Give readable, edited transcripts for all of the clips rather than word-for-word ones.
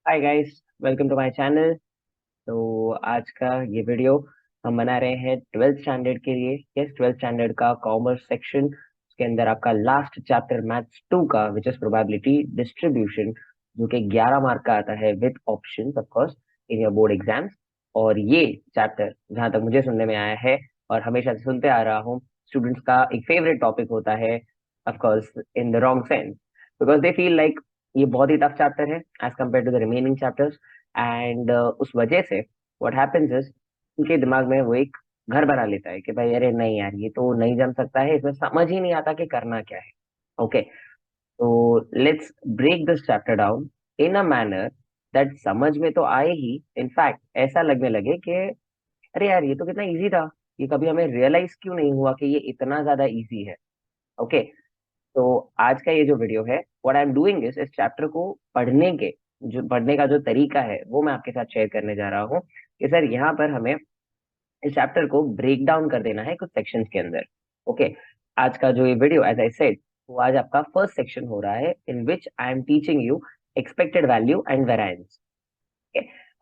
Hi guys, welcome to my channel. तो आज का ये वीडियो हम बना रहे हैं 12th स्टैंडर्ड के लिए। यस, 12th स्टैंडर्ड का कॉमर्स सेक्शन, उसके अंदर आपका लास्ट चैप्टर मैथ्स 2 का विच इज प्रोबेबिलिटी डिस्ट्रीब्यूशन, जो कि 11 मार्क का आता है with options of course in your board exams. और ये चैप्टर जहां तक मुझे सुनने में आया है और हमेशा से सुनते आ रहा हूँ, स्टूडेंट्स का एक फेवरेट टॉपिक होता है, of course in the wrong sense, because they feel like ये बहुत ही टफ चैप्टर है as compare to the remaining chapters. And उस वजह से व्हाट हैपेंस इज, उनके दिमाग में वो एक घर बना लेता है कि भाई अरे नहीं यार, ये तो नहीं जम सकता है, इसमें समझ ही नहीं आता कि करना क्या है। ओके, तो let's break this chapter down in a manner that समझ में तो आए ही, इनफैक्ट ऐसा लगने लगे कि अरे यार ये तो कितना इजी था, ये कभी हमें रियलाइज क्यों नहीं हुआ कि ये इतना ज्यादा इजी है। ओके, तो आज का ये जो वीडियो है, what I am doing is इस चैप्टर को पढ़ने का जो तरीका है वो मैं आपके साथ शेयर करने जा रहा हूँ कि सर यहाँ पर हमें इस चैप्टर को ब्रेक डाउन कर देना है कुछ सेक्शंस के अंदर। ओके, आज का जो ये वीडियो एज आई सेड, वो आज आपका फर्स्ट सेक्शन हो रहा है in which I am teaching you expected value and variance.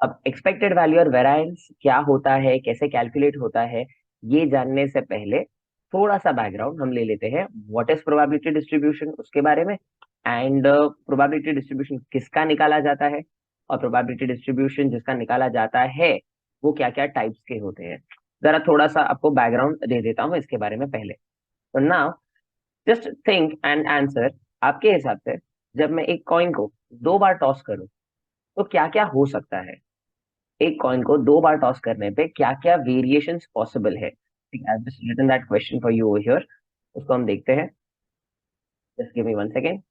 अब एक्सपेक्टेड वैल्यू और वेरायंस क्या होता है, कैसे कैलकुलेट होता है, ये जानने से पहले थोड़ा सा बैकग्राउंड हम ले लेते हैं। व्हाट इज प्रोबेबिलिटी डिस्ट्रीब्यूशन, उसके बारे में, एंड प्रोबेबिलिटी डिस्ट्रीब्यूशन किसका निकाला जाता है, और प्रोबेबिलिटी डिस्ट्रीब्यूशन जिसका निकाला जाता है वो क्या क्या टाइप्स के होते हैं। जरा थोड़ा सा आपको बैकग्राउंड दे देता हूँ इसके बारे में पहले। तो now just think and answer. आपके हिसाब से जब मैं एक कॉइन को दो बार टॉस करूं तो क्या क्या हो सकता है? एक कॉइन को दो बार टॉस करने पे क्या क्या वेरिएशंस पॉसिबल है? ठीक है, I just written that question for you over here. उसको हम देखते हैं। Just give me one second.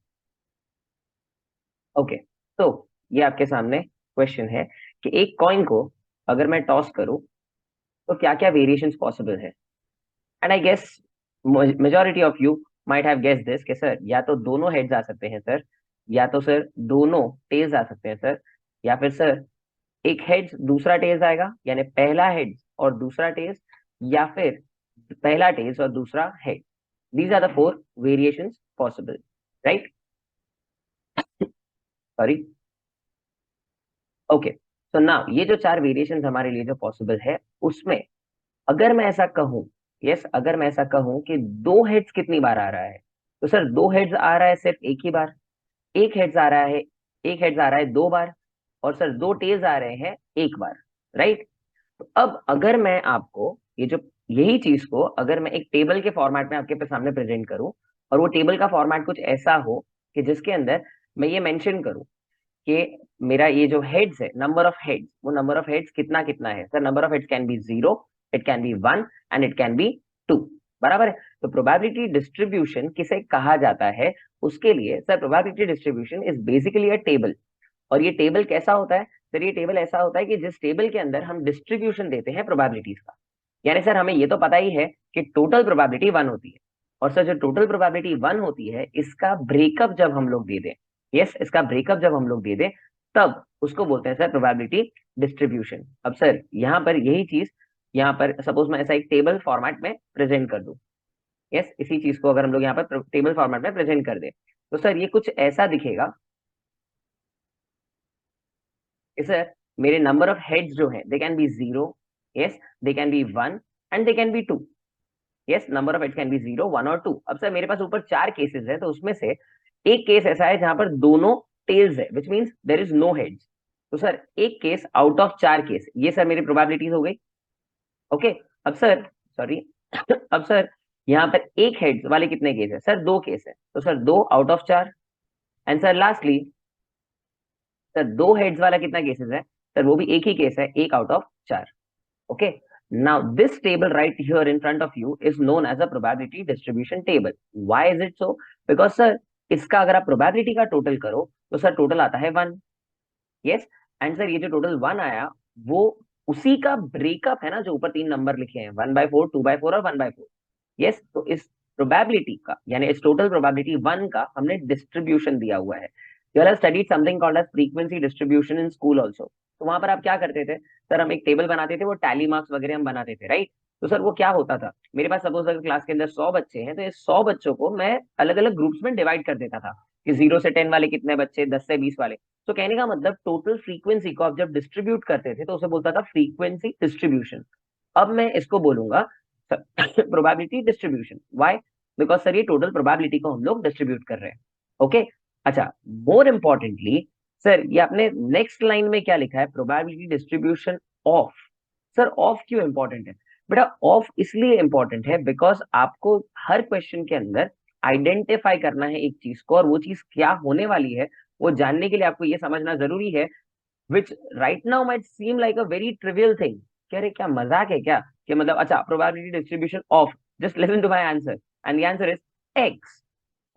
Okay, तो ये आपके सामने क्वेश्चन है कि एक कॉइन को अगर मैं टॉस करूं तो क्या क्या वेरिएशंस पॉसिबल है। And I guess majority of you might have guess this कि सर या तो दोनों हेड्स आ सकते हैं सर, या तो सर दोनों टेल्स आ सकते हैं सर, या फिर सर एक हेड्स दूसरा टेल्स आएगा, यानी पहला हेड्स और दूसरा टेल्स, या फिर पहला टेल्स और दूसरा head. These are the four variations possible, right? Sorry. Okay, so now ये जो चार वेरिएशंस हमारे लिए जो पॉसिबल है, उसमें अगर मैं ऐसा कहूं, यस, अगर मैं ऐसा कहूं कि दो हेड्स कितनी बार आ रहा है, तो सर दो हेड्स आ रहा है सिर्फ एक ही बार। एक हेड्स आ रहा है, एक हेड्स आ रहा है दो बार, और सर दो टेल्स आ रहे हैं एक बार, राइट? तो अब अगर मैं आपको ये जो यही चीज को अगर मैं एक टेबल के फॉर्मेट में आपके सामने प्रेजेंट करूं, और वो टेबल का फॉर्मेट कुछ ऐसा हो कि जिसके अंदर मैं ये मेंशन करूं कि मेरा ये जो हेड्स है, नंबर ऑफ हेड्स, वो नंबर ऑफ हेड्स कितना कितना है। Sir number of heads can be zero, it can be one, and it can be two. बराबर है? तो प्रोबेबिलिटी डिस्ट्रीब्यूशन किसे कहा जाता है? उसके लिए sir probability distribution is basically a table. और ये टेबल कैसा होता है? सर ये टेबल ऐसा होता है कि जिस टेबल के अंदर हम डिस्ट्रीब्यूशन देते हैं प्रोबेबिलिटीज का। यानी सर हमें ये तो पता ही है कि टोटल प्रोबेबिलिटी वन होती है, और सर जो टोटल प्रोबेबिलिटी वन होती है, इसका ब्रेकअप जब हम लोग दे दें, यस, इसका ब्रेकअप जब हम लोग दे दें, तब उसको बोलते हैं सर प्रोबेबिलिटी डिस्ट्रीब्यूशन। अब सर यहाँ पर यही चीज, यहाँ पर सपोज मैं ऐसा एक टेबल फॉर्मेट में प्रेजेंट कर दूं, यस, इसी चीज को अगर हम लोग यहाँ पर टेबल फॉर्मेट में प्रेजेंट कर दें, तो सर ये कुछ ऐसा दिखेगा कि सर मेरे नंबर ऑफ हेड्स जो है they can be zero, yes, they can be one, and they can be two. Yes, number of heads can be zero, one और टू। अब सर मेरे पास ऊपर चार केसेस है, तो उसमें से एक केस ऐसा है जहां पर दोनों टेल्स है, which means there is no heads. तो सर एक केस आउट ऑफ चार केस, ये सर मेरी प्रोबेबिलिटीज हो गई। ओके, अब सर सॉरी अब सर यहाँ पर एक हेड्स वाले कितने केस है? सर दो केस है, तो सर दो आउट ऑफ चार। एंड सर लास्टली, सर दो हेड्स वाला कितना केसेस है? सर वो भी एक ही केस है, एक आउट ऑफ चार। Okay, now this table right here in front of you is known as a probability distribution table. Why is it so? Because sir इसका अगर आप प्रोबेबिलिटी का टोटल करो तो सर टोटल आता है वन, यस। एंड सर ये जो टोटल वन आया, वो उसी का ब्रेकअप है ना, जो ऊपर तीन नंबर लिखे हैं, one by four, two by four और वन बाय फोर। यस, तो इस प्रोबेबिलिटी का, यानी इस टोटल प्रोबेबिलिटी वन का हमने डिस्ट्रीब्यूशन दिया हुआ है। You have studied something called as frequency distribution in school also. तो वहां पर आप क्या करते थे? सर हम एक टेबल बनाते थे, वो टैली मार्क्स वगैरह हम बनाते थे, राइट? तो सर वो क्या होता था, मेरे पास सपोज अगर क्लास के अंदर 100 बच्चे हैं, तो ये 100 बच्चों को मैं अलग अलग ग्रुप्स में डिवाइड कर देता था कि 0 से 10 वाले कितने बच्चे, 10 से 20 वाले। तो कहने का मतलब टोटल फ्रीक्वेंसी को आप जब डिस्ट्रीब्यूट करते थे तो उसे बोलता था फ्रीक्वेंसी डिस्ट्रीब्यूशन। अब मैं इसको बोलूंगा probability distribution. Why? Because sir ये टोटल प्रोबेबिलिटी को हम लोग डिस्ट्रीब्यूट कर रहे हैं। ओके अच्छा, मोर इम्पोर्टेंटली सर ये आपने नेक्स्ट लाइन में क्या लिखा है, probability distribution of. Sir of क्यों इंपॉर्टेंट है बेटा? ऑफ इसलिए इंपॉर्टेंट है बिकॉज आपको हर क्वेश्चन के अंदर आइडेंटिफाई करना है एक चीज को, और वो चीज क्या होने वाली है वो जानने के लिए आपको ये समझना जरूरी है, which right now might seem like a very trivial thing। कह रहे क्या मजाक है क्या, कि मतलब अच्छा probability distribution of, just listen to my answer and the answer is X.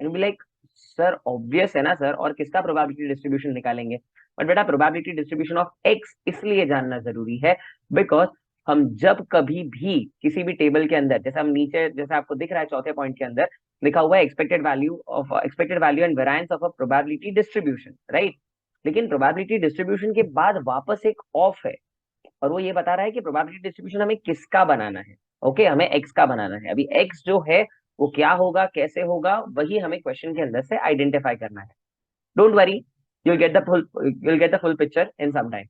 And be like sir obvious है ना सर, और किसका प्रोबेबिलिटी डिस्ट्रीब्यूशन निकालेंगे? बट बेटा प्रोबेबिलिटी डिस्ट्रीब्यूशन ऑफ एक्स इसलिए जानना जरूरी है बिकॉज हम जब कभी भी किसी भी टेबल के अंदर, जैसे हम नीचे जैसे आपको दिख रहा है चौथे पॉइंट के अंदर लिखा हुआ है expected value and variance of a probability distribution, right? लेकिन प्रोबेबिलिटी डिस्ट्रीब्यूशन के बाद वापस एक ऑफ है, और वो ये बता रहा है कि प्रोबेबिलिटी डिस्ट्रीब्यूशन हमें किसका बनाना है। ओके हमें एक्स का बनाना है। अभी एक्स जो है वो क्या होगा, कैसे होगा, वही हमें क्वेश्चन के अंदर से आइडेंटिफाई करना है। Don't worry, you'll get the full picture in some time।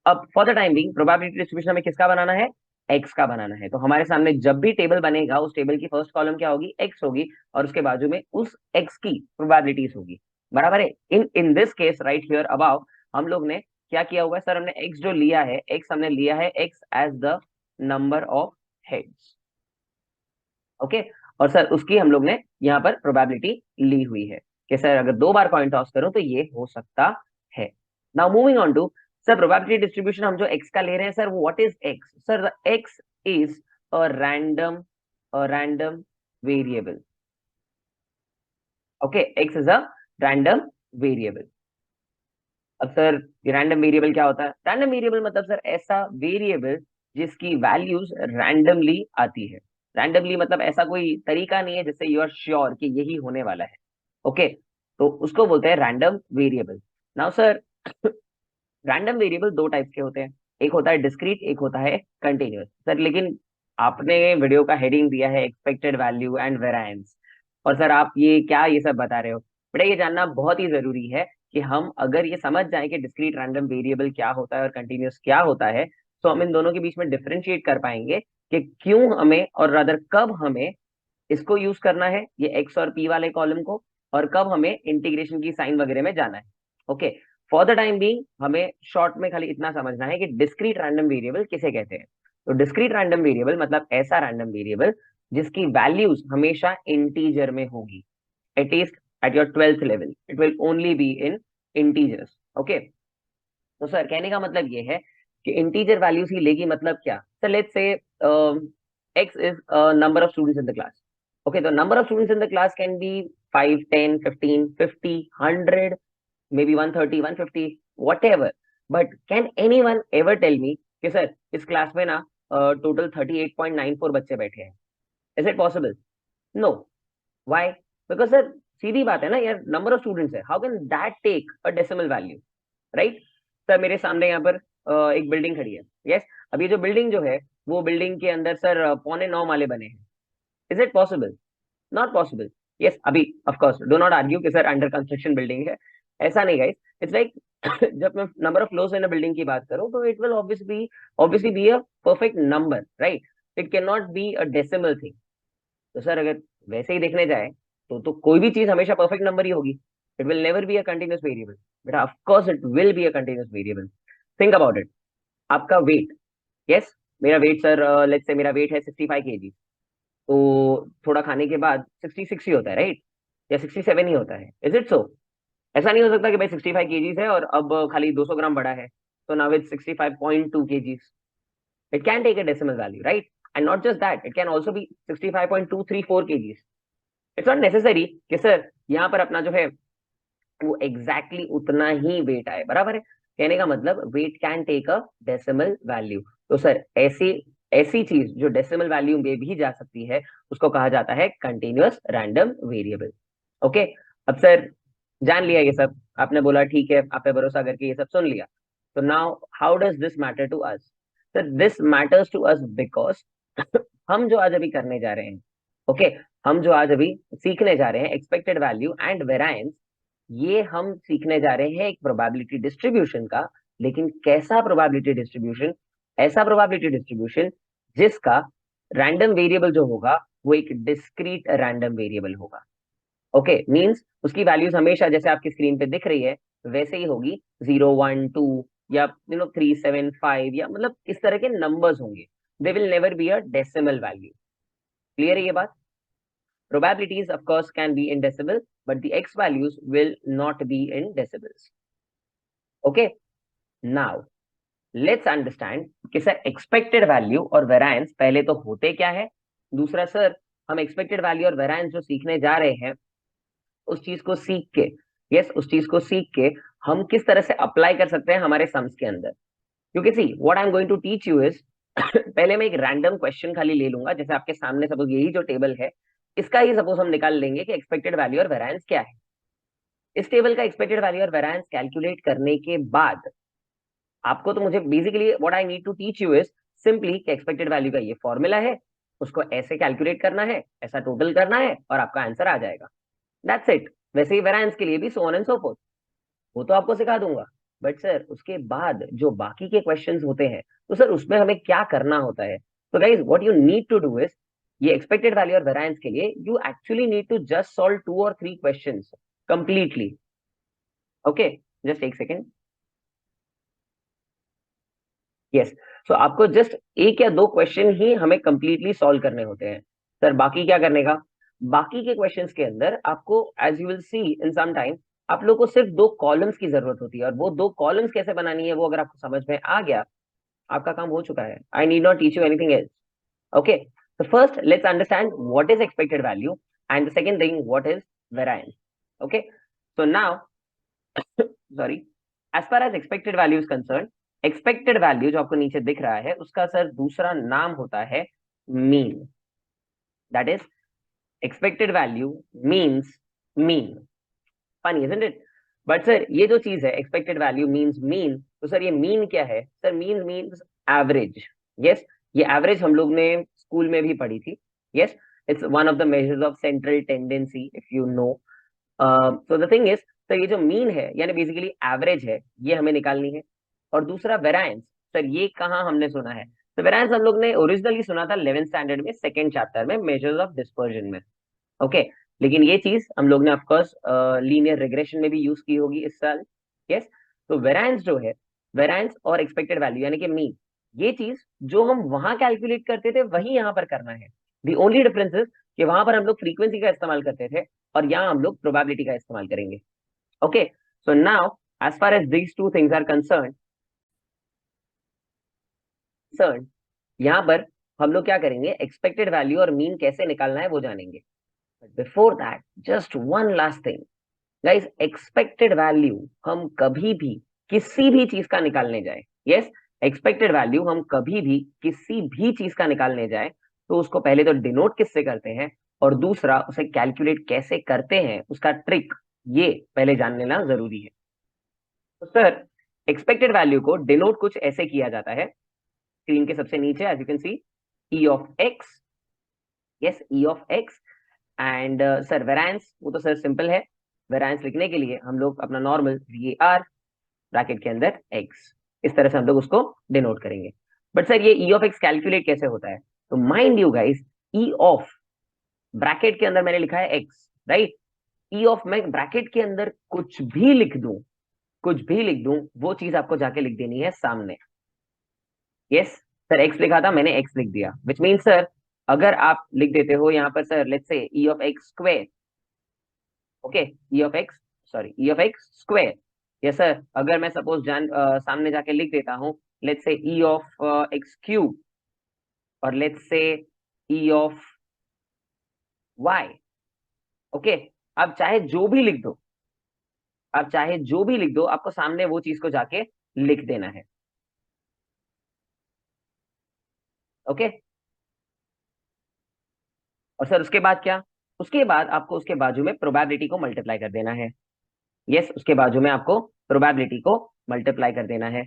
अब for the time being probability distribution हमें किसका बनाना है, एक्स का बनाना है। तो हमारे सामने जब भी टेबल बनेगा उस टेबल की फर्स्ट कॉलम क्या होगी, एक्स होगी, और उसके बाजू में उस एक्स की प्रोबेबिलिटीज होगी। बराबर है? In in this case right here about हम लोग ने क्या किया हुआ है सर, हमने एक्स जो लिया है, एक्स हमने लिया है X as the number of heads. Okay और सर उसकी हम लोग ने यहाँ पर प्रोबेबिलिटी ली हुई है कि सर अगर 2 बार कॉइन टॉस करूं तो ये हो सकता है। Now moving on to sir probability distribution हम जो एक्स का ले रहे हैं sir, what is X? Sir the X is a random variable. Okay X is a random variable. अब सर ये रैंडम वेरिएबल क्या होता है? रैंडम वेरिएबल मतलब सर ऐसा वेरिएबल जिसकी वैल्यूज रैंडमली आती है। रैंडमली मतलब ऐसा कोई तरीका नहीं है जिससे यू आर श्योर कि यही होने वाला है। ओके तो उसको बोलते हैं random variable. Now sir random variable 2 types के होते हैं, एक होता है डिस्क्रीट, एक होता है कंटिन्यूअस। सर लेकिन आपने वीडियो का हेडिंग दिया है एक्सपेक्टेड वैल्यू एंड वेरिएंस, और सर आप ये क्या ये सब बता रहे हो? बेटा ये जानना बहुत ही जरूरी है कि हम अगर ये समझ जाएं कि डिस्क्रीट रैंडम वेरिएबल क्या होता है और कंटिन्यूअस क्या होता है, तो हम इन दोनों के बीच में डिफरेंशिएट कर पाएंगे कि क्यों हमें, और रादर कब हमें इसको यूज करना है, ये एक्स और पी वाले कॉलम को, और कब हमें इंटीग्रेशन की साइन वगैरह में जाना है। Okay for the time being हमें शॉर्ट में खाली इतना समझना है कि डिस्क्रीट रैंडम वेरिएबल किसे कहते हैं। तो डिस्क्रीट रैंडम वेरिएबल मतलब ऐसा रैंडम वेरिएबल जिसकी वैल्यूज हमेशा इंटीजर में होगी। At least at your 12th level it will only be in integers. Okay तो सर कहने का मतलब ये है कि इंटीजर वैल्यूज ही लेगी। मतलब क्या? सर लेट्स से x is a number of students in the class। Okay, the number of students in the class can be 5, 10, 15, 50, 100, maybe 130, 150, whatever। But can anyone ever tell me कि sir इस class में ना total 38.94 बच्चे बैठे हैं? Is it possible? No. Why? Because sir सीधी बात है ना यार, नंबर ऑफ स्टूडेंट्स है, how can that take a decimal value, right? Sir मेरे सामने यहाँ पर एक बिल्डिंग खड़ी है। यस अब ये जो बिल्डिंग जो है वो बिल्डिंग के अंदर सर 8:45 माले बने हैं। Is it possible? Not possible. Yes अभी of course do not argue कि सर अंडर कंस्ट्रक्शन बिल्डिंग है, ऐसा नहीं गाइस। इट्स लाइक जब मैं number of floors in a building की बात करूं तो it will obviously be a perfect number, right? It can not be a decimal thing. तो सर अगर वैसे ही देखने जाए तो कोई भी चीज हमेशा परफेक्ट नंबर ही होगी। It will never be a continuous variable. बेटा of course it will be a continuous variable. Think about it. आपका वेट, यस मेरा वेट सर लेट्स से मेरा वेट है 65 kg, तो थोड़ा खाने के बाद 66 ही होता है, राइट? या 67 ही होता है, इज इट सो? ऐसा नहीं हो सकता कि भाई 65 kg है और अब खाली 200 ग्राम बढ़ा है, तो now it's 65.2 kg। It can take a decimal value, right? And not just that, it can also be 65.234 kg। It's not necessary कि सर यहाँ पर अपना जो है वो एग्जैक्टली उतना ही वेट आए, बराबर है? कहने का मतलब weight can take a decimal value. तो सर ऐसी ऐसी चीज जो डेसिमल वैल्यू में भी जा सकती है उसको कहा जाता है कंटिन्यूअस रैंडम वेरिएबल। ओके अब सर जान लिया ये सब, आपने बोला ठीक है, आप पे भरोसा करके ये सब सुन लिया। तो now how does this matter to us? Sir this matters to us because हम जो आज अभी करने जा रहे हैं, ओके हम जो आज अभी सीखने जा रहे हैं एक्सपेक्टेड वैल्यू एंड वेरायंस, ये हम सीखने जा रहे हैं एक प्रोबेबिलिटी डिस्ट्रीब्यूशन का, लेकिन कैसा प्रोबेबिलिटी डिस्ट्रीब्यूशन? ऐसा प्रोबेबिलिटी डिस्ट्रीब्यूशन जिसका रैंडम वेरिएबल जो होगा वो एक डिस्क्रीट रैंडम वेरिएबल होगा। ओके, मींस उसकी वैल्यूज हमेशा जैसे आपकी स्क्रीन पे दिख रही है वैसे ही होगी, 0 1 2 या 3 7 5 या मतलब इस तरह के नंबर्स होंगे। They will never be a decimal value. Clear है ये बात? Probabilities, of course, can be in decibel, but the x values will not be in decibels. Okay, now let's understand कि सर expected value और variance पहले तो होते क्या है, दूसरा सर हम expected value और variance जो सीखने जा रहे हैं उस चीज को सीख के, यस उस चीज को सीख के हम किस तरह से अप्लाई कर सकते हैं हमारे सम्स के अंदर। क्योंकि see what I am going to teach you is पहले मैं एक रैंडम क्वेश्चन खाली ले लूंगा, जैसे आपके सामने सपोज यही जो टेबल है इसका ही सपोज हम निकाल लेंगे कि एक्सपेक्टेड वैल्यू और वेरिएंस क्या है। इस टेबल का एक्सपेक्टेड वैल्यू और वेरिएंस कैलकुलेट करने के बाद आपको तो मुझे basically what I need to teach you is simply कि एक्सपेक्टेड वैल्यू का ये फॉर्मूला है, उसको ऐसे कैलकुलेट करना है, ऐसा टोटल करना है और आपका आंसर आ जाएगा। That's it. वैसे ही वेरिएंस के लिए भी सो ऑन एंड सो फोर्थ, वो तो आपको सिखा दूंगा। बट सर उसके बाद जो बाकी के क्वेश्चंस होते हैं तो सर उसमें हमें क्या करना होता है? तो guys what you need to do is, ये एक्सपेक्टेड वैल्यू और वेरिएंस के लिए you actually need to just solve 2 और 3 क्वेश्चंस कंप्लीटली। ओके, जस्ट एक सेकेंड। यस, सो आपको जस्ट एक या दो क्वेश्चन ही हमें कंप्लीटली सॉल्व करने होते हैं। सर बाकी क्या करने का? बाकी के क्वेश्चंस के अंदर आपको as you will see in some time आप लोग को सिर्फ 2 कॉलम्स की जरूरत होती है, और वो 2 कॉलम्स कैसे बनानी है वो अगर आपको समझ में आ गया आपका काम हो चुका है। I need not teach you anything else. Okay, so first let's understand what is expected value and the second thing what is variance. Okay, so now sorry, as far as expected value is concerned, expected value जो आपको नीचे दिख रहा है उसका sir दूसरा नाम होता है mean. That is expected value means mean. Funny isn't it? But sir ये जो चीज है एक्सपेक्टेड वैल्यू मीन्स मीन, तो सर ये मीन क्या है? Sir mean means average. Yes, ये एवरेज हम लोग ने स्कूल में भी पढ़ी थी। Yes, it's one of the measures of central tendency if you know. So the thing is, sir ये जो मीन है यानी बेसिकली एवरेज है ये हमें निकालनी है। और दूसरा वेरायंस, सर ये कहाँ हमने सुना है? तो वेरायंस हम लोग ने ओरिजिनली सुना था 11th स्टैंडर्ड में सेकंड चैप्टर में मेजर्स ऑफ डिस्पर्जन में। ओके, लेकिन ये चीज हम लोग ने ऑफकोर्स लीनियर रिग्रेशन में भी यूज की होगी इस साल। यस, तो वेरायंस जो है, वेरायंस और एक्सपेक्टेड वैल्यू यानी कि मीन, ये चीज जो हम वहां कैलकुलेट करते थे वही यहाँ पर करना है। दी ओनली डिफरेंस इज कि वहां पर हम लोग फ्रीक्वेंसी का इस्तेमाल करते थे और यहाँ हम लोग प्रोबेबिलिटी का इस्तेमाल करेंगे। Okay, so now as far as these two things are concern, यहाँ पर हम लोग क्या करेंगे, एक्सपेक्टेड वैल्यू और मीन कैसे निकालना है वो जानेंगे। But before that just one last thing guys, expected value हम कभी भी किसी भी चीज का निकालने जाए, यस एक्सपेक्टेड वैल्यू हम कभी भी किसी भी चीज का निकालने जाए तो उसको पहले तो डिनोट किससे करते हैं और दूसरा उसे कैलकुलेट कैसे करते हैं उसका ट्रिक ये पहले जान लेना जरूरी है। तो सर एक्सपेक्टेड वैल्यू को डिनोट कुछ ऐसे किया जाता है, स्क्रीन के सबसे नीचे as you can see E of X. Yes, E of X. And sir variance वो तो सर सिंपल है, वेरायंस लिखने के लिए हम लोग अपना नॉर्मल VAR ब्रैकेट के अंदर x इस तरह से हम लोग उसको डिनोट करेंगे। बट सर ये ई ऑफ एक्स कैलकुलेट कैसे होता है? तो mind you guys, E of bracket के अंदर मैंने लिखा है x, राइट? ई ऑफ मैं ब्रैकेट के अंदर कुछ भी लिख दूं, कुछ भी लिख दूं, वो चीज आपको जाके लिख देनी है सामने। यस, सर x लिखा था मैंने x लिख दिया, विच मीन सर अगर आप लिख देते हो यहाँ पर सर लेट्स से ई of X square, okay E of x, sorry E of X square. Yes sir, अगर मैं सपोज सामने जाके लिख देता हूँ let's say E of x cube और let's say E of Y. Okay, अब चाहे जो भी लिख दो, अब चाहे जो भी लिख दो आपको सामने वो चीज को जाके लिख देना है। ओके, और सर उसके बाद क्या? उसके बाद आपको उसके बाजू में प्रोबेबिलिटी को मल्टीप्लाई कर देना है। यस, उसके बाजू में आपको प्रोबेबिलिटी को मल्टीप्लाई कर देना है।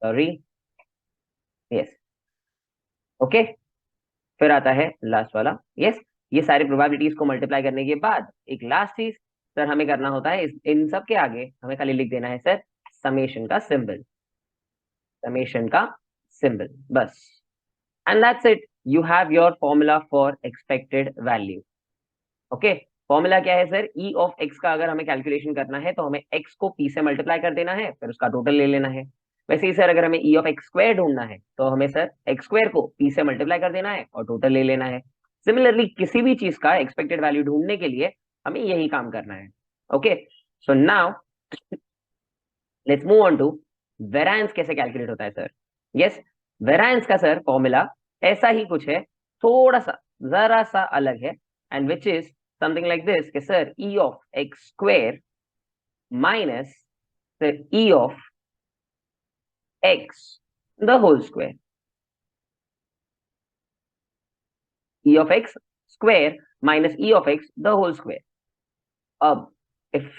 Sorry, yes, okay. फिर आता है लास्ट वाला, यस ये सारी प्रोबेबिलिटीज को मल्टीप्लाई करने के बाद एक लास्ट चीज सर हमें करना होता है, इन सब के आगे हमें खाली लिख देना है सर समेशन का सिंबल, समेशन का सिंबल, बस। And that's it, you have your formula for expected value. Okay, formula क्या है सर, ई ऑफ एक्स का अगर हमें कैलकुलेशन करना है तो हमें एक्स को पी से मल्टीप्लाई कर देना है, फिर उसका टोटल ले लेना है। वैसे ही सर अगर हमें ई ऑफ एक्स स्क्वायर ढूंढना है तो हमें सर एक्स स्क्वायर को पी से मल्टीप्लाई कर देना है और टोटल ले लेना है। सिमिलरली किसी भी चीज का एक्सपेक्टेड वैल्यू ढूंढने के लिए हमें यही काम करना है। Okay, so now let's move on to variance कैसे कैलकुलेट होता है सर। यस, वेरिएंस का सर फॉर्मूला ऐसा ही कुछ है, थोड़ा सा जरा सा अलग है, and which is something like this कि sir E of X square minus sir E of X the whole square, E of X square minus E of X the whole square. अब if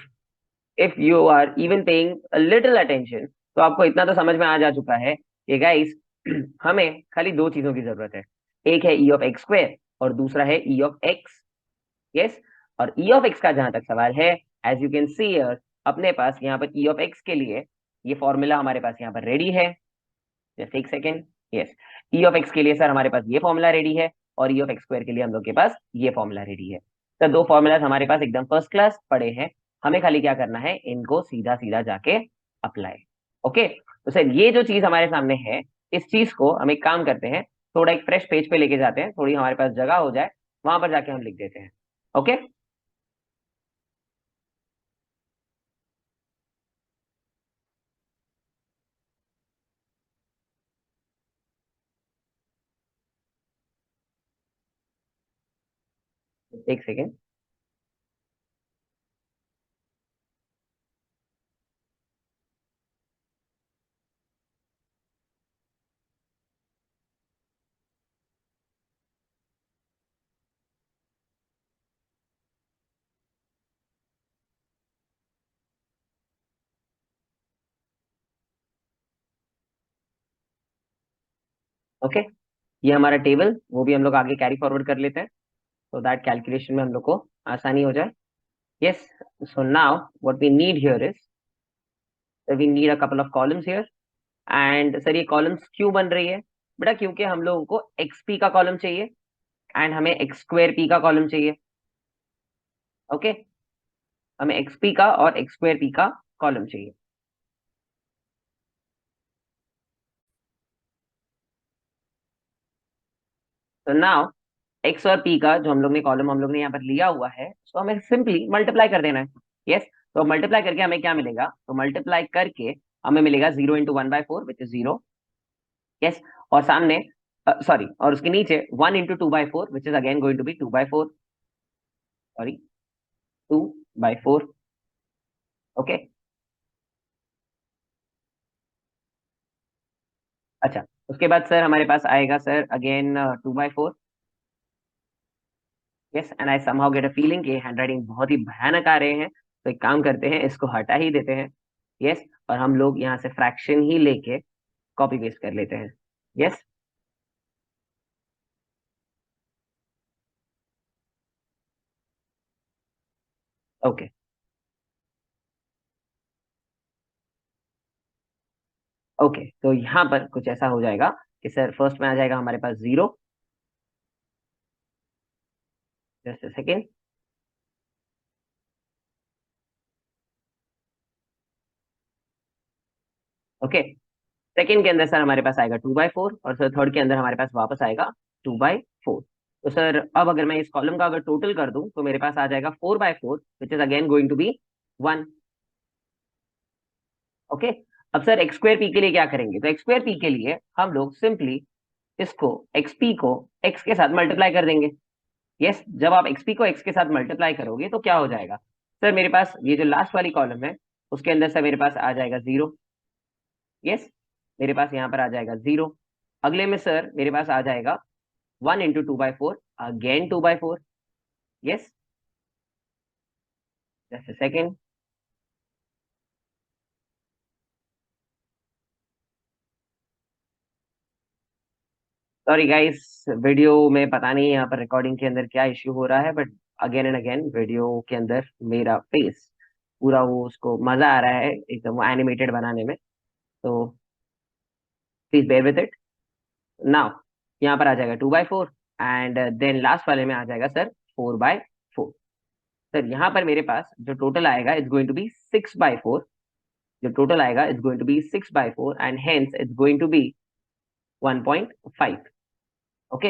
if you are even paying a little attention तो आपको इतना तो समझ में आ जा चुका है कि गाइस हमें खाली दो चीजों की जरूरत है, एक है ई ऑफ एक्स स्क्वायर और दूसरा है ई ऑफ एक्स। यस, और ई ऑफ एक्स का जहां तक सवाल है, as you can see here अपने पास यहाँ पर ई ऑफ एक्स के लिए ये फॉर्मूला हमारे पास यहाँ पर रेडी है। जस्ट एक second, yes, E of x के लिए सर हमारे पास ये फॉर्मूला रेडी है और ई ऑफ एक्स स्क्वायर के लिए हम लोग के पास ये फॉर्मूला रेडी है। तो दो फॉर्मूलाज हमारे पास एकदम फर्स्ट क्लास पड़े हैं, हमें खाली क्या करना है, इनको सीधा सीधा जाके अप्लाई। ओके, तो सर ये जो चीज हमारे सामने है, इस चीज को हम एक काम करते हैं, थोड़ा एक फ्रेश पेज पे लेके जाते हैं, थोड़ी हमारे पास जगह हो जाए, वहां पर जाके हम लिख देते हैं। ओके, एक सेकेंड। ओके, ये हमारा टेबल, वो भी हम लोग आगे कैरी फॉरवर्ड कर लेते हैं, so that कैलकुलेशन में हम लोग को आसानी हो जाए। yes, so now what we need here is we need a couple of columns here, and sir ये कॉलम्स क्यों बन रही है बेटा, क्योंकि हम लोगों को एक्सपी का कॉलम चाहिए एंड हमें एक्स स्क्वायर पी का कॉलम चाहिए। ओके, हमें एक्सपी का और एक्स स्क्वायर पी का कॉलम चाहिए। तो नाउ एक्स और पी का जो हम लोग ने कॉलम हम लोग ने यहाँ पर लिया हुआ है, तो हमें सिंपली मल्टीप्लाई कर देना है। यस, तो मल्टीप्लाई करके हमें क्या मिलेगा, तो मल्टीप्लाई करके हमें मिलेगा 0 × 1/4 विच इज 0। यस, और सामने सॉरी, और उसके नीचे 1 × 2/4 which is again going to be 2/4, sorry 2/4। Okay, अच्छा, उसके बाद सर हमारे पास आएगा sir again 2/4। Yes, and I somehow get a feeling कि हैंडराइटिंग बहुत ही भयानक आ रहे हैं, तो एक काम करते हैं, इसको हटा ही देते हैं। यस, और हम लोग यहाँ से फ्रैक्शन ही लेके कॉपी पेस्ट कर लेते हैं। यस, ओके, ओके, तो यहाँ पर कुछ ऐसा हो जाएगा कि सर फर्स्ट में आ जाएगा हमारे पास 0। जस्ट सेकेंड, ओके, सेकेंड के अंदर सर हमारे पास आएगा 2/4 और सर थर्ड के अंदर हमारे पास वापस आएगा 2/4। तो सर अब अगर मैं इस कॉलम का अगर टोटल कर दूं तो मेरे पास आ जाएगा 4/4 which is again going to be 1। ओके, अब सर एक्स स्क्वायर पी के लिए क्या करेंगे, तो एक्स स्क्वायर पी के लिए हम लोग सिंपली इसको एक्सपी को एक्स के साथ मल्टीप्लाई कर देंगे। यस, जब आप एक्सपी को एक्स के साथ मल्टीप्लाई करोगे तो क्या हो जाएगा, सर मेरे पास ये जो लास्ट वाली कॉलम है उसके अंदर सर मेरे पास आ जाएगा 0। यस, मेरे पास यहाँ पर आ जाएगा 0। अगले में सर मेरे पास आ जाएगा 1 × 2/4 again 2/4। Yes, just second, sorry guys, video में पता नहीं यहाँ पर रिकॉर्डिंग के अंदर क्या इश्यू हो रहा है, but again and again video के अंदर मेरा फेस पूरा वो उसको मजा आ रहा है एकदम एनिमेटेड बनाने में। तो please bear with it. Now यहाँ पर आ जाएगा 2/4 एंड देन लास्ट वाले में आ जाएगा सर 4/4। सर यहाँ पर मेरे पास जो टोटल आएगा इट्स गोइंग टू बी 6/4। जो टोटल आएगा it's going to be 6/4 and hence it's going to be 1.5। Okay,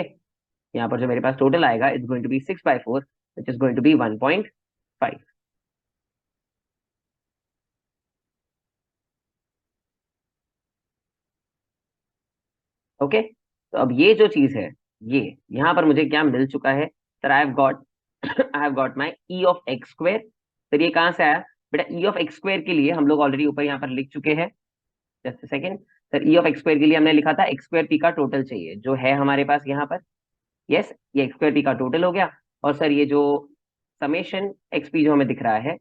यहाँ पर जो मेरे पास टोटल आएगा it's going to be 6/4 which is going to be 1.5। Okay, तो अब ये जो चीज है, ये यहाँ पर मुझे क्या मिल चुका है sir? I have got my E(x²). Sir ये कहाँ से आया बेटा? E(x²) के लिए हम लोग ऑलरेडी ऊपर यहाँ पर लिख चुके हैं। जस्ट सेकेंड सर, E(x²) के लिए हमने लिखा था x²p का टोटल चाहिए, जो है हमारे पास यहाँ पर। यस, ये x²p का टोटल हो गया। और सर ये जो समेशन xp जो हमें दिख रहा है,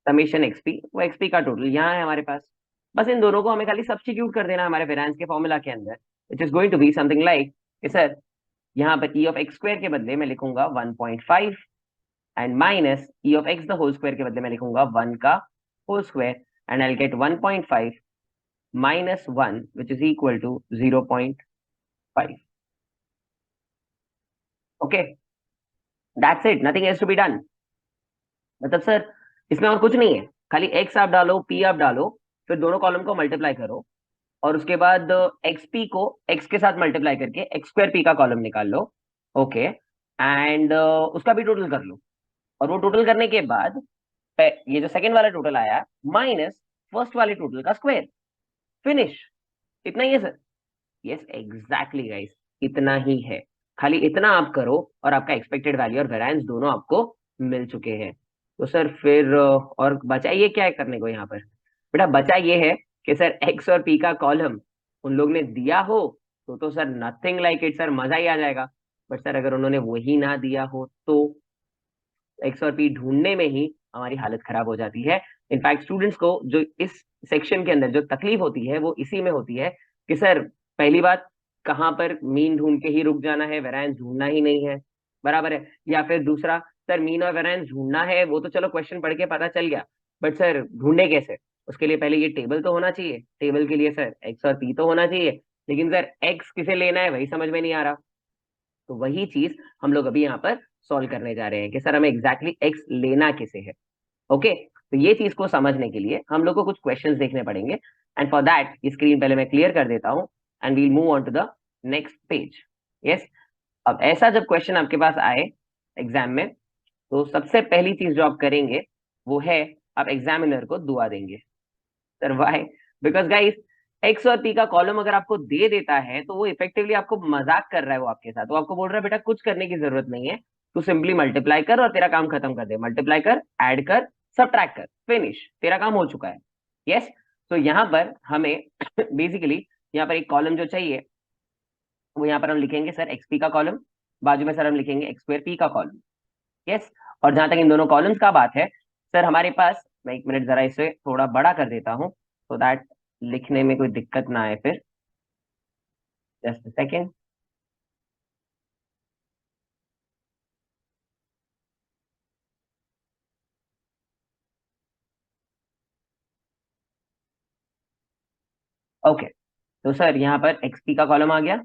समेशन xp, वो xp का टोटल यहाँ है हमारे पास। बस इन दोनों को हमें खाली सब्स्टिट्यूट कर देना है हमारे वेरिएंस के फॉर्मूला के अंदर, which is going to be something like sir, यहाँ पर E(x²) के बदले मैं लिखूंगा 1.5 and minus E(x) the whole square के बदले मैं लिखूंगा 1 का whole square and I get 1.5 minus 1 which is equal to 0.5. Okay, that's it, nothing has to be done। मतलब सर इसमें और कुछ नहीं है, खाली x आप डालो, p आप डालो, फिर दोनों कॉलम को मल्टीप्लाई करो और उसके बाद xp को x के साथ मल्टीप्लाई करके x²p का कॉलम निकाल लो। ओके, एंड उसका भी टोटल कर लो, और वो टोटल करने के बाद ये जो सेकंड वाला टोटल आया माइनस फर्स्ट वाले टोटल का स्क्वायर। फिनिश। इतना ही है सर। यस एग्जैक्टली गाइस, इतना ही है। खाली इतना आप करो और आपका एक्सपेक्टेड वैल्यू और वेरिएंस दोनों आपको मिल चुके हैं। तो सर फिर और बचा ये क्या है करने को यहाँ पर? बेटा बचा ये है कि सर एक्स और पी का कॉलम उन लोग ने दिया हो तो sir nothing like it sir, मजा ही आ जाएगा। बट सर अगर उन्होंने वही ना दिया हो तो एक्स और पी ढूंढने में ही हमारी हालत खराब हो जाती है। इनफैक्ट स्टूडेंट्स को जो इस सेक्शन के अंदर जो तकलीफ होती है वो इसी में होती है कि सर पहली बात, कहाँ पर मीन ढूंढ के ही रुक जाना है, वेरिएंस ढूंढना ही नहीं है, बराबर है। या फिर दूसरा, सर मीन और वेरिएंस ढूंढना है वो तो चलो क्वेश्चन पढ़ के पता चल गया, बट सर ढूंढे कैसे? उसके लिए पहले ये टेबल तो होना चाहिए, टेबल के लिए सर एक्स और पी तो होना चाहिए, लेकिन सर एक्स किसे लेना है वही समझ में नहीं आ रहा। तो वही चीज हम लोग अभी यहाँ पर सॉल्व करने जा रहे हैं कि सर हमें एग्जैक्टली एक्स लेना किसे है। ओके, तो ये चीज को समझने के लिए हम लोग को कुछ क्वेश्चंस देखने पड़ेंगे, एंड फॉर दैट ये स्क्रीन पहले मैं क्लियर कर देता हूँ and we'll move on to the next page. Yes, अब ऐसा जब क्वेश्चन आपके पास आए एग्जाम में, तो सबसे पहली चीज जो आप करेंगे वो है आप एग्जामिनर को दुआ देंगे। Sir why? Because guys, X और पी का कॉलम अगर आपको दे देता है तो वो इफेक्टिवली आपको मजाक कर रहा है, वो आपके साथ, वो आपको बोल रहा है बेटा कुछ करने की जरूरत नहीं है, तू सिंपली मल्टीप्लाई कर और तेरा काम खत्म कर दे, मल्टीप्लाई कर, ऐड कर, सब्ट्रैक्ट कर, फिनिश, तेरा काम हो चुका है। यस, तो यहाँ पर हमें बेसिकली यहाँ पर एक कॉलम जो चाहिए वो यहाँ पर हम लिखेंगे सर एक्स पी का कॉलम, बाजू में सर हम लिखेंगे x²p का कॉलम। यस, और जहां तक इन दोनों कॉलम्स का बात है सर, हमारे पास, मैं एक मिनट जरा इसे थोड़ा बड़ा कर देता हूँ सो दैट लिखने में कोई दिक्कत ना आए फिर। Just second. ओके, तो सर यहाँ पर xp का कॉलम आ गया,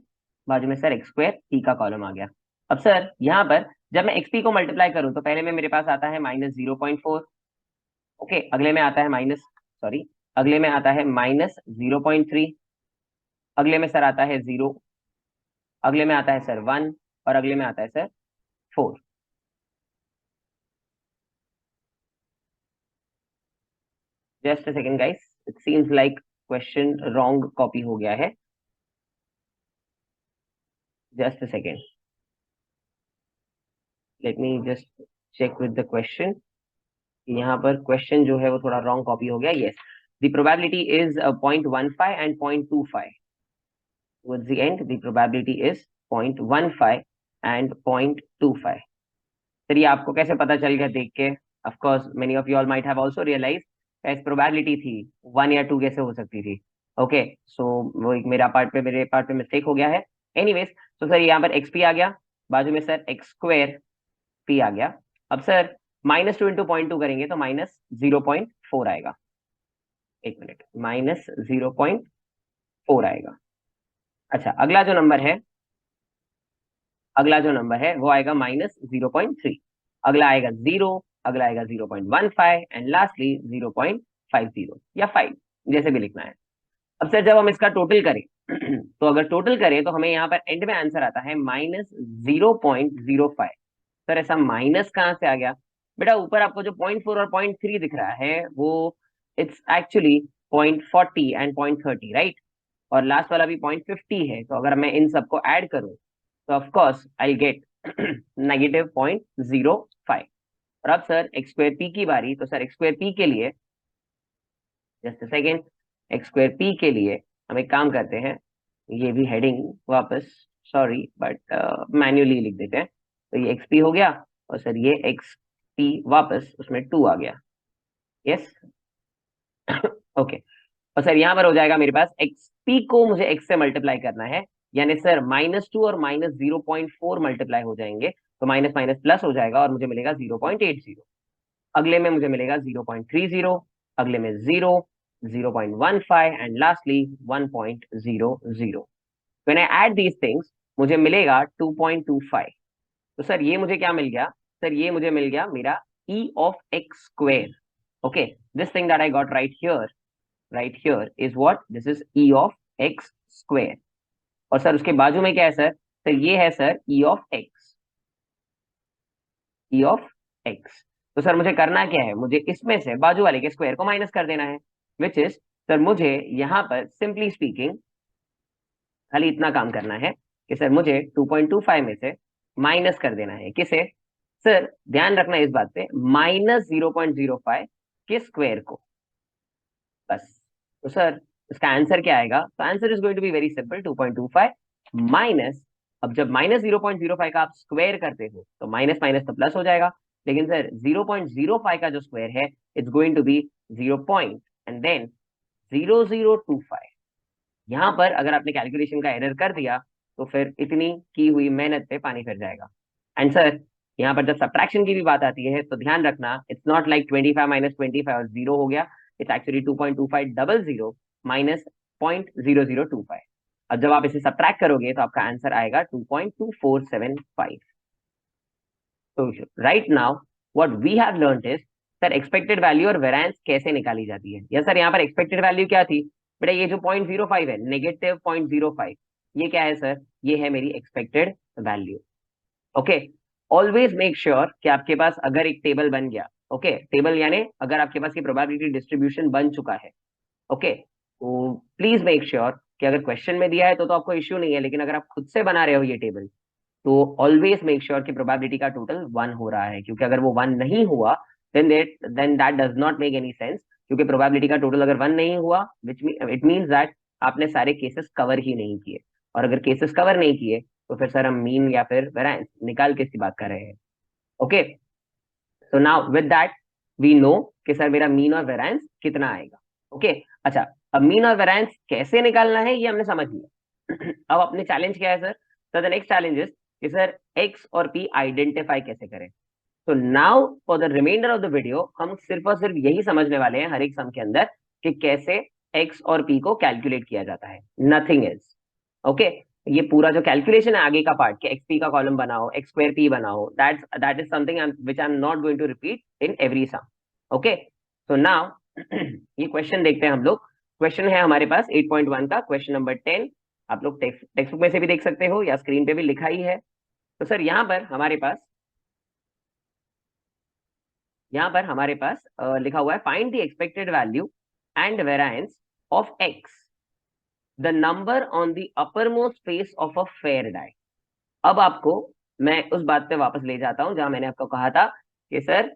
बाजू में सर x²p का कॉलम आ गया। अब सर यहाँ पर जब मैं xp को मल्टीप्लाई करूं तो पहले में मेरे पास आता है -0.4। ओके, अगले में आता है माइनस, सॉरी, अगले में आता है -0.3, अगले में सर आता है 0, अगले में आता है सर 1, और अगले में आता है sir 4। Just second guys, it seems like question wrong copy हो गया है। Just second, let me just check with the question. यहाँ पर क्वेश्चन जो है वो थोड़ा रॉन्ग कॉपी हो गया। Yes, the probability is 0.15 and 0.25। towards the end the probability is 0.15 and 0.25। Sir ये आपको कैसे पता चल गया देख के? Of course many of you all might have also realize, इस प्रोबेबिलिटी थी 1 या 2 कैसे हो सकती थी? ओके सो वो एक मेरे पार्ट पे मिस्टेक हो गया है। एनीवेज, तो सर यहाँ पर एक्स पी आ गया, बाजू में सर एक्स स्क्वायर पी आ गया। अब सर -2 इंटू 0.2 करेंगे तो -0.4 आएगा। एक मिनट, -0.4 आएगा। अच्छा, अगला जो नंबर है वो आएगा -0.3। अगला आएगा 0, अगला आएगा 0.15 एंड लास्टली 0.50 या 5, जैसे भी लिखना है। अब सर जब हम इसका टोटल करें तो अगर टोटल करें तो हमें यहाँ पर एंड में आंसर आता है -0.05। सर ऐसा माइनस कहाँ से आ गया? बेटा ऊपर आपको जो 0.4 और 0.3 दिख रहा है वो इट्स एक्चुअली 0.40 एंड 0.30, राइट? और लास्ट वाला भी 0.50 है, तो अगर मैं इन सबको ऐड करूं तो ऑफ कोर्स आई गेट -0.05। और अब सर एक्स स्क्वायर पी की बारी, तो सर एक्स स्क्वायर पी के लिए just a second, x square P के लिए हम एक काम करते हैं, ये भी हेडिंग वापस, सॉरी बट मैन्युअली लिख देते हैं। तो ये एक्स पी हो गया और सर ये एक्स पी वापस उसमें 2 आ गया। Yes okay. और सर यहाँ पर हो जाएगा मेरे पास एक्स पी को मुझे एक्स से मल्टीप्लाई करना है, यानी सर -2 और -0.4 मल्टीप्लाई हो जाएंगे, तो माइनस माइनस प्लस हो जाएगा और मुझे मिलेगा 0.80। अगले में मुझे मिलेगा 0.30, अगले में 0, 0.15 and lastly 1.00। When I add these things मुझे मिलेगा 2.25। तो सर ये मुझे क्या मिल गया? सर ये मुझे मिल गया मेरा ई of X square. Okay, this thing that I got right here is what? This is E of X square. और सर उसके बाजू में क्या है सर? सर ये है sir E of x, E of x. तो सर मुझे करना क्या है? मुझे इसमें से बाजू वाले के स्क्वायर को माइनस कर देना है, विच इज सर मुझे यहाँ पर सिंपली स्पीकिंग खाली इतना काम करना है कि सर मुझे 2.25 में से माइनस कर देना है। किसे? सर ध्यान रखना इस बात पे, -0.05 के स्क्वायर को, बस। तो सर इसका आंसर क्या आएगा? तो answer is going to be very simple, 2.25 minus, अब जब -0.05 का आप स्क्वायर करते हो तो माइनस माइनस तो प्लस हो जाएगा, लेकिन सर 0.05 का जो स्क्वायर है it's going to be 0 point and then 0025। यहाँ पर अगर आपने कैलकुलेशन का एरर कर दिया तो फिर इतनी की हुई मेहनत पे पानी फिर जाएगा। एंड सर यहाँ पर जब सब्ट्रैक्शन की भी बात आती है तो ध्यान रखना, इट्स नॉट लाइक 25 - 25 और 0 हो गया, इट्स एक्चुअली 2.2500 माइनस 0.0025। अब जब आप इसे सब्ट्रैक्ट करोगे तो आपका आंसर आएगा 2.2475। तो right now what we have learned is, sir expected value और वेरिएंस कैसे निकाली जाती है। या सर यहाँ पर एक्सपेक्टेड वैल्यू क्या थी? बेटा ये जो 0.05 है, -0.05, ये क्या है सर? ये है मेरी expected value. Okay, always make sure कि आपके पास अगर एक टेबल बन गया, ओके टेबल यानी अगर आपके पास ये प्रोबेबिलिटी डिस्ट्रीब्यूशन बन चुका है, ओके तो प्लीज मेक श्योर कि अगर क्वेश्चन में दिया है तो आपको इश्यू नहीं है, लेकिन अगर आप खुद से बना रहे हो ये टेबल तो ऑलवेज मेक श्योर कि प्रोबेबिलिटी का टोटल 1 हो रहा है, क्योंकि अगर वो 1 नहीं हुआ then that does not make any sense, क्योंकि प्रोबेबिलिटी का टोटल अगर 1 नहीं हुआ विच इट मींस दैट आपने सारे केसेस कवर ही नहीं किए, और अगर केसेस कवर नहीं किए तो फिर सर हम मीन या फिर वेरिएंस निकाल के इसकी बात कर रहे हैं। Okay, so now with that we know कि सर मेरा मीन और वेरिएंस कितना आएगा। ओके अच्छा, अब मीन और वेरिएंस कैसे निकालना है ये हमने समझ लिया। अब अपने चैलेंज क्या है सर? तो द नेक्स्ट चैलेंज इज कि सर एक्स और पी आइडेंटिफाई कैसे करें। तो now for the reminder of the video हम सिर्फ और सिर्फ यही समझने वाले हैं हर एक सम के अंदर कि कैसे एक्स और पी को कैलकुलेट किया जाता है, नथिंग एल्स। ओके, ये पूरा जो कैलकुलेशन है आगे का पार्ट कि एक्स पी का कॉलम बनाओ, एक्स स्क्वायर पी बनाओ, that is something which I am not going to repeat in every sum. Okay, so now ये क्वेश्चन देखते हैं हम लोग। क्वेश्चन है हमारे पास 8.1 का क्वेश्चन नंबर 10। आप लोग टेक्स्ट बुक में से भी देख सकते हो या स्क्रीन पे भी लिखा ही है। तो सर यहाँ पर हमारे पास लिखा हुआ है find the expected value and variance of X the number on the upper most face of a fair die. अब आपको मैं उस बात पे वापस ले जाता हूं जहां मैंने आपको कहा था कि सर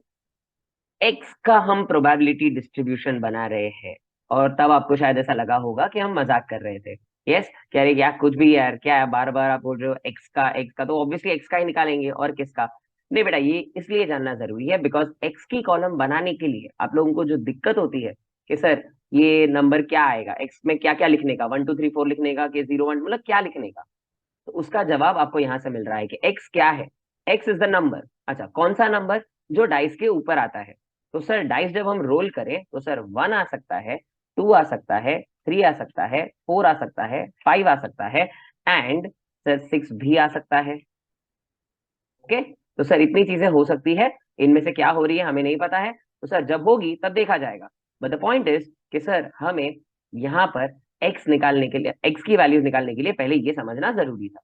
एक्स का हम प्रोबेबिलिटी डिस्ट्रीब्यूशन बना रहे हैं, और तब आपको शायद ऐसा लगा होगा कि हम मजाक कर रहे थे। यस, कह रहे क्या कुछ भी यार, क्या है बार बार आप बोल रहे हो एक्स का तो ऑब्वियसली एक्स का ही निकालेंगे और किसका? नहीं बेटा, ये इसलिए जानना जरूरी है बिकॉज एक्स की कॉलम बनाने के लिए आप लोगों को जो दिक्कत होती है कि सर ये नंबर क्या आएगा, एक्स में क्या क्या लिखने का, 1 2 3 4 लिखने का कि 0 1, मतलब क्या लिखने का। तो उसका जवाब आपको यहां से मिल रहा है कि एक्स क्या है, एक्स इज द नंबर। अच्छा, कौन सा नंबर, जो डाइस के ऊपर आता है। तो सर डाइस जब हम रोल करें तो सर 1 आ सकता है, 2 आ सकता है, 3 आ सकता है, 4 आ सकता है, 5 आ सकता है, एंड सर 6 भी आ सकता है। ओके, तो सर इतनी चीजें हो सकती है, इनमें से क्या हो रही है हमें नहीं पता है, तो सर जब होगी तब देखा जाएगा। बट द पॉइंट इज कि सर हमें यहाँ पर एक्स निकालने के लिए, एक्स की वैल्यूज निकालने के लिए पहले ये समझना जरूरी था।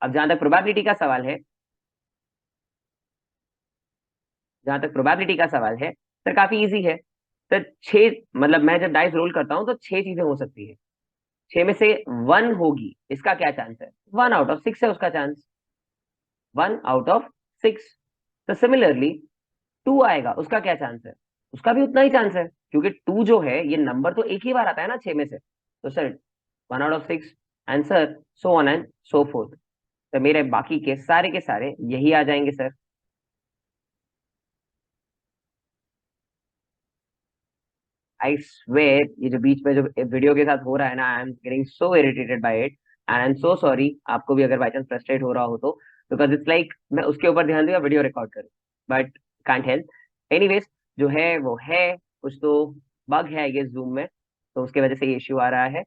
अब जहां तक प्रोबेबिलिटी का सवाल है, जहां तक प्रोबेबिलिटी का सवाल है सर काफी इजी है। सर छह, मतलब मैं जब डाइस रोल करता हूं तो छह चीजें हो सकती है, छह में से वन होगी, इसका क्या चांस है, 1 आउट ऑफ 6 है उसका चांस, 1 आउट ऑफ 6। तो सिमिलरली 2 आएगा, उसका क्या चांस है, उसका भी उतना ही चांस है, क्योंकि 2 जो है ये नंबर तो एक ही बार आता है ना छह में से। तो sir 1 out of 6, answer so on and so fourth. तो मेरे बाकी के सारे यही आ जाएंगे सर। आई स्वेयर ये जो बीच में जो वीडियो के साथ हो रहा है ना, I am getting so irritated by it, and I am so sorry, आपको भी अगर बाई चांस फ्रस्ट्रेट हो रहा हो तो, बिकॉज इट्स लाइक मैं उसके ऊपर ध्यान दूं या वीडियो रिकॉर्ड करूं, बट कांट हेल्प। एनीवेज, जो है वो है, कुछ तो बग है ये जूम में, तो उसके वजह से ये इश्यू आ रहा है।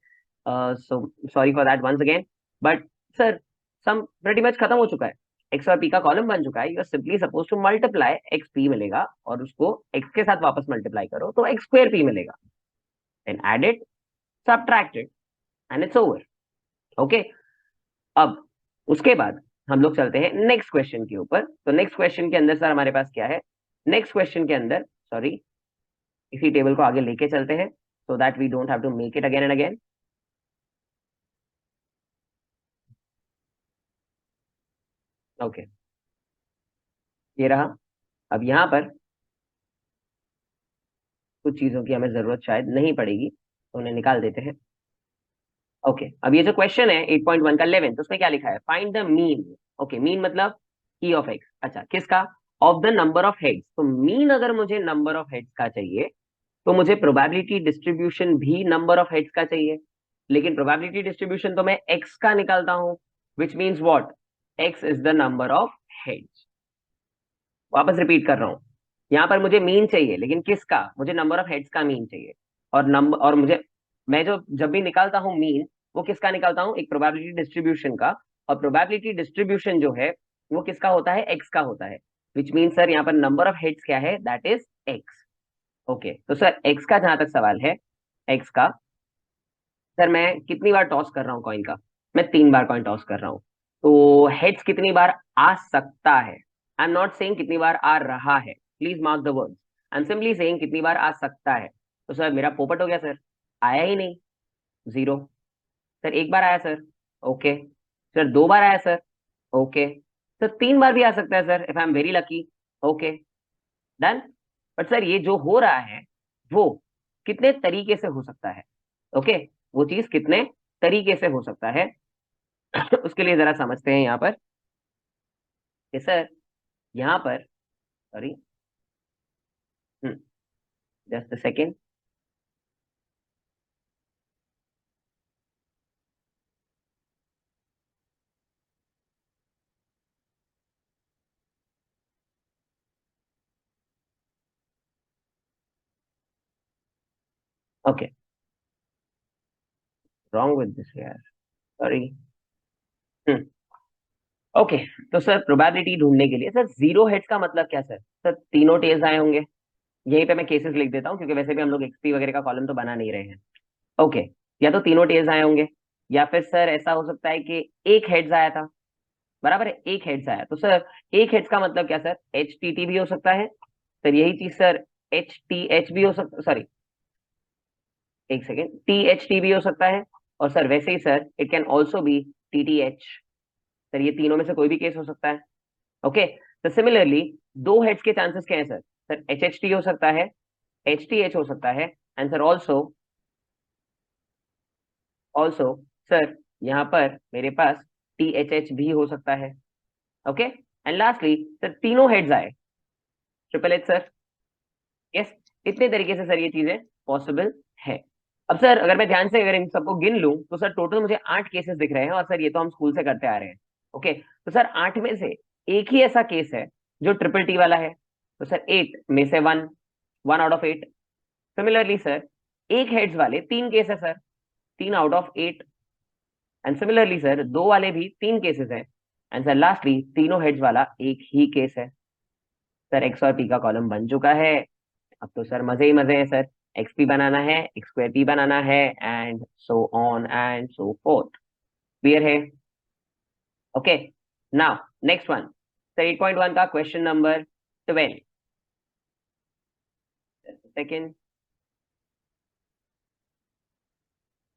So sorry for that once again. But sir sum pretty much खत्म हो चुका है, एक्स और पी का कॉलम बन चुका है, you are simply suppose to multiply X P मिलेगा, और उसको एक्स के साथ वापस मल्टीप्लाई करो तो एक्स स्क्वायर पी मिलेगा, then add it, subtract it, and it's over. Okay, अब उसके बाद हम लोग चलते हैं नेक्स्ट क्वेश्चन के ऊपर। तो नेक्स्ट क्वेश्चन के अंदर सर हमारे पास क्या है, नेक्स्ट क्वेश्चन के अंदर, सॉरी, इसी टेबल को आगे लेके चलते हैं so that we don't have to make it again and again. Okay, ये रहा। अब यहाँ पर कुछ चीजों की हमें जरूरत शायद नहीं पड़ेगी, तो उन्हें निकाल देते हैं। ओके, अब ये जो क्वेश्चन है 8.1 का 11, तो उसमें क्या लिखा है, find the mean. Okay, mean मतलब ई ऑफ एक्स, अच्छा किसका, of the number of heads. तो मीन अगर मुझे नंबर ऑफ हेड्स का चाहिए तो मुझे प्रोबेबिलिटी डिस्ट्रीब्यूशन भी नंबर ऑफ हेड्स का चाहिए, लेकिन प्रोबेबिलिटी डिस्ट्रीब्यूशन तो मैं एक्स का निकालता हूं, which means what, x is the number of heads. वापस रिपीट कर रहा हूं, यहां पर मुझे मीन चाहिए, लेकिन किसका, मुझे नंबर ऑफ हेड्स का मीन चाहिए। और नंबर, और मुझे, मैं जो जब भी निकालता हूं मीन, वो किसका निकालता हूं, एक प्रोबेबिलिटी डिस्ट्रीब्यूशन का। और प्रोबेबिलिटी डिस्ट्रीब्यूशन जो है वो किसका होता है, एक्स का होता है, विच मीन सर यहाँ पर नंबर ऑफ हेड्स क्या है, दैट इज एक्स। ओके, तो सर एक्स का जहां तक सवाल है, एक्स का, सर मैं कितनी बार टॉस कर रहा हूँ कॉइन का, मैं 3 बार कॉइन टॉस कर रहा हूँ। तो हेड्स कितनी बार आ सकता है, आई एम नॉट सेइंग कितनी बार आ रहा है, please mark the words, I am simply saying कितनी बार आ सकता है। तो सर मेरा पोपट हो गया सर, आया ही नहीं, 0। सर एक बार आया सर, ओके। सर 2 बार आया सर, ओके। सर 3 बार भी आ सकता है sir, if I am very lucky, okay, done. But sir ये जो हो रहा है वो कितने तरीके से हो सकता है, ओके, वो चीज कितने तरीके से हो सकता है उसके लिए जरा समझते हैं यहाँ पर कि सर यहाँ पर, sorry, just a second. Okay, wrong with this यार, सॉरी। ओके, तो सर प्रोबेबिलिटी ढूंढने के लिए सर जीरो हेड्स का मतलब क्या सर, सर तीनों टेल्स आए होंगे, यहीं पे मैं केसेस लिख देता हूँ क्योंकि वैसे भी हम लोग एक्सपी वगैरह का कॉलम तो बना नहीं रहे हैं। ओके, या तो तीनों टेल्स आए होंगे, या फिर सर ऐसा हो सकता है कि एक हेड्स आया था, बराबर है, एक हेड्स आया, तो सर एक हेड्स का मतलब क्या सर, एच टी टी भी हो सकता है सर, यही चीज सर एच टी एच भी हो सकता, सॉरी एक सेकेंड, टी एच टी भी हो सकता है, और सर वैसे ही sir it can also be T T H. Sir ये तीनों में से कोई भी केस हो सकता है। ओके, तो सिमिलरली दो हेड्स के चांसेस क्या है sir, sir H H T हो सकता है, एच टी एच हो सकता है, and sir also, also sir यहाँ पर मेरे पास टी एच एच भी हो सकता है। ओके, एंड लास्टली सर तीनों हेड्स आए, ट्रिपल एच सर, यस, इतने तरीके से सर ये चीजें पॉसिबल है। अब सर अगर मैं ध्यान से अगर इन सबको गिन लूं तो सर टोटल मुझे 8 केसेस दिख रहे हैं, और सर ये तो हम स्कूल से करते आ रहे हैं। ओके, तो सर 8 में से एक ही ऐसा केस है जो ट्रिपल टी वाला है, तो सर 8 में से 1, 1 आउट ऑफ 8। सिमिलरली सर एक हेड्स वाले 3 केस है sir, 3 out of 8। And similarly sir दो वाले भी 3 केसेस हैं। एंड सर लास्टली तीनों हेड्स वाला एक ही केस है। सर एक्स और पी का कॉलम बन चुका है। अब तो सर मजे ही मजे हैं सर। एक्स पी बनाना है, एक्स स्क्वायर पी बनाना है, and so on and so forth. Clear है? Okay, now next one. Sir 8.1 का क्वेश्चन नंबर 12। सेकेंड,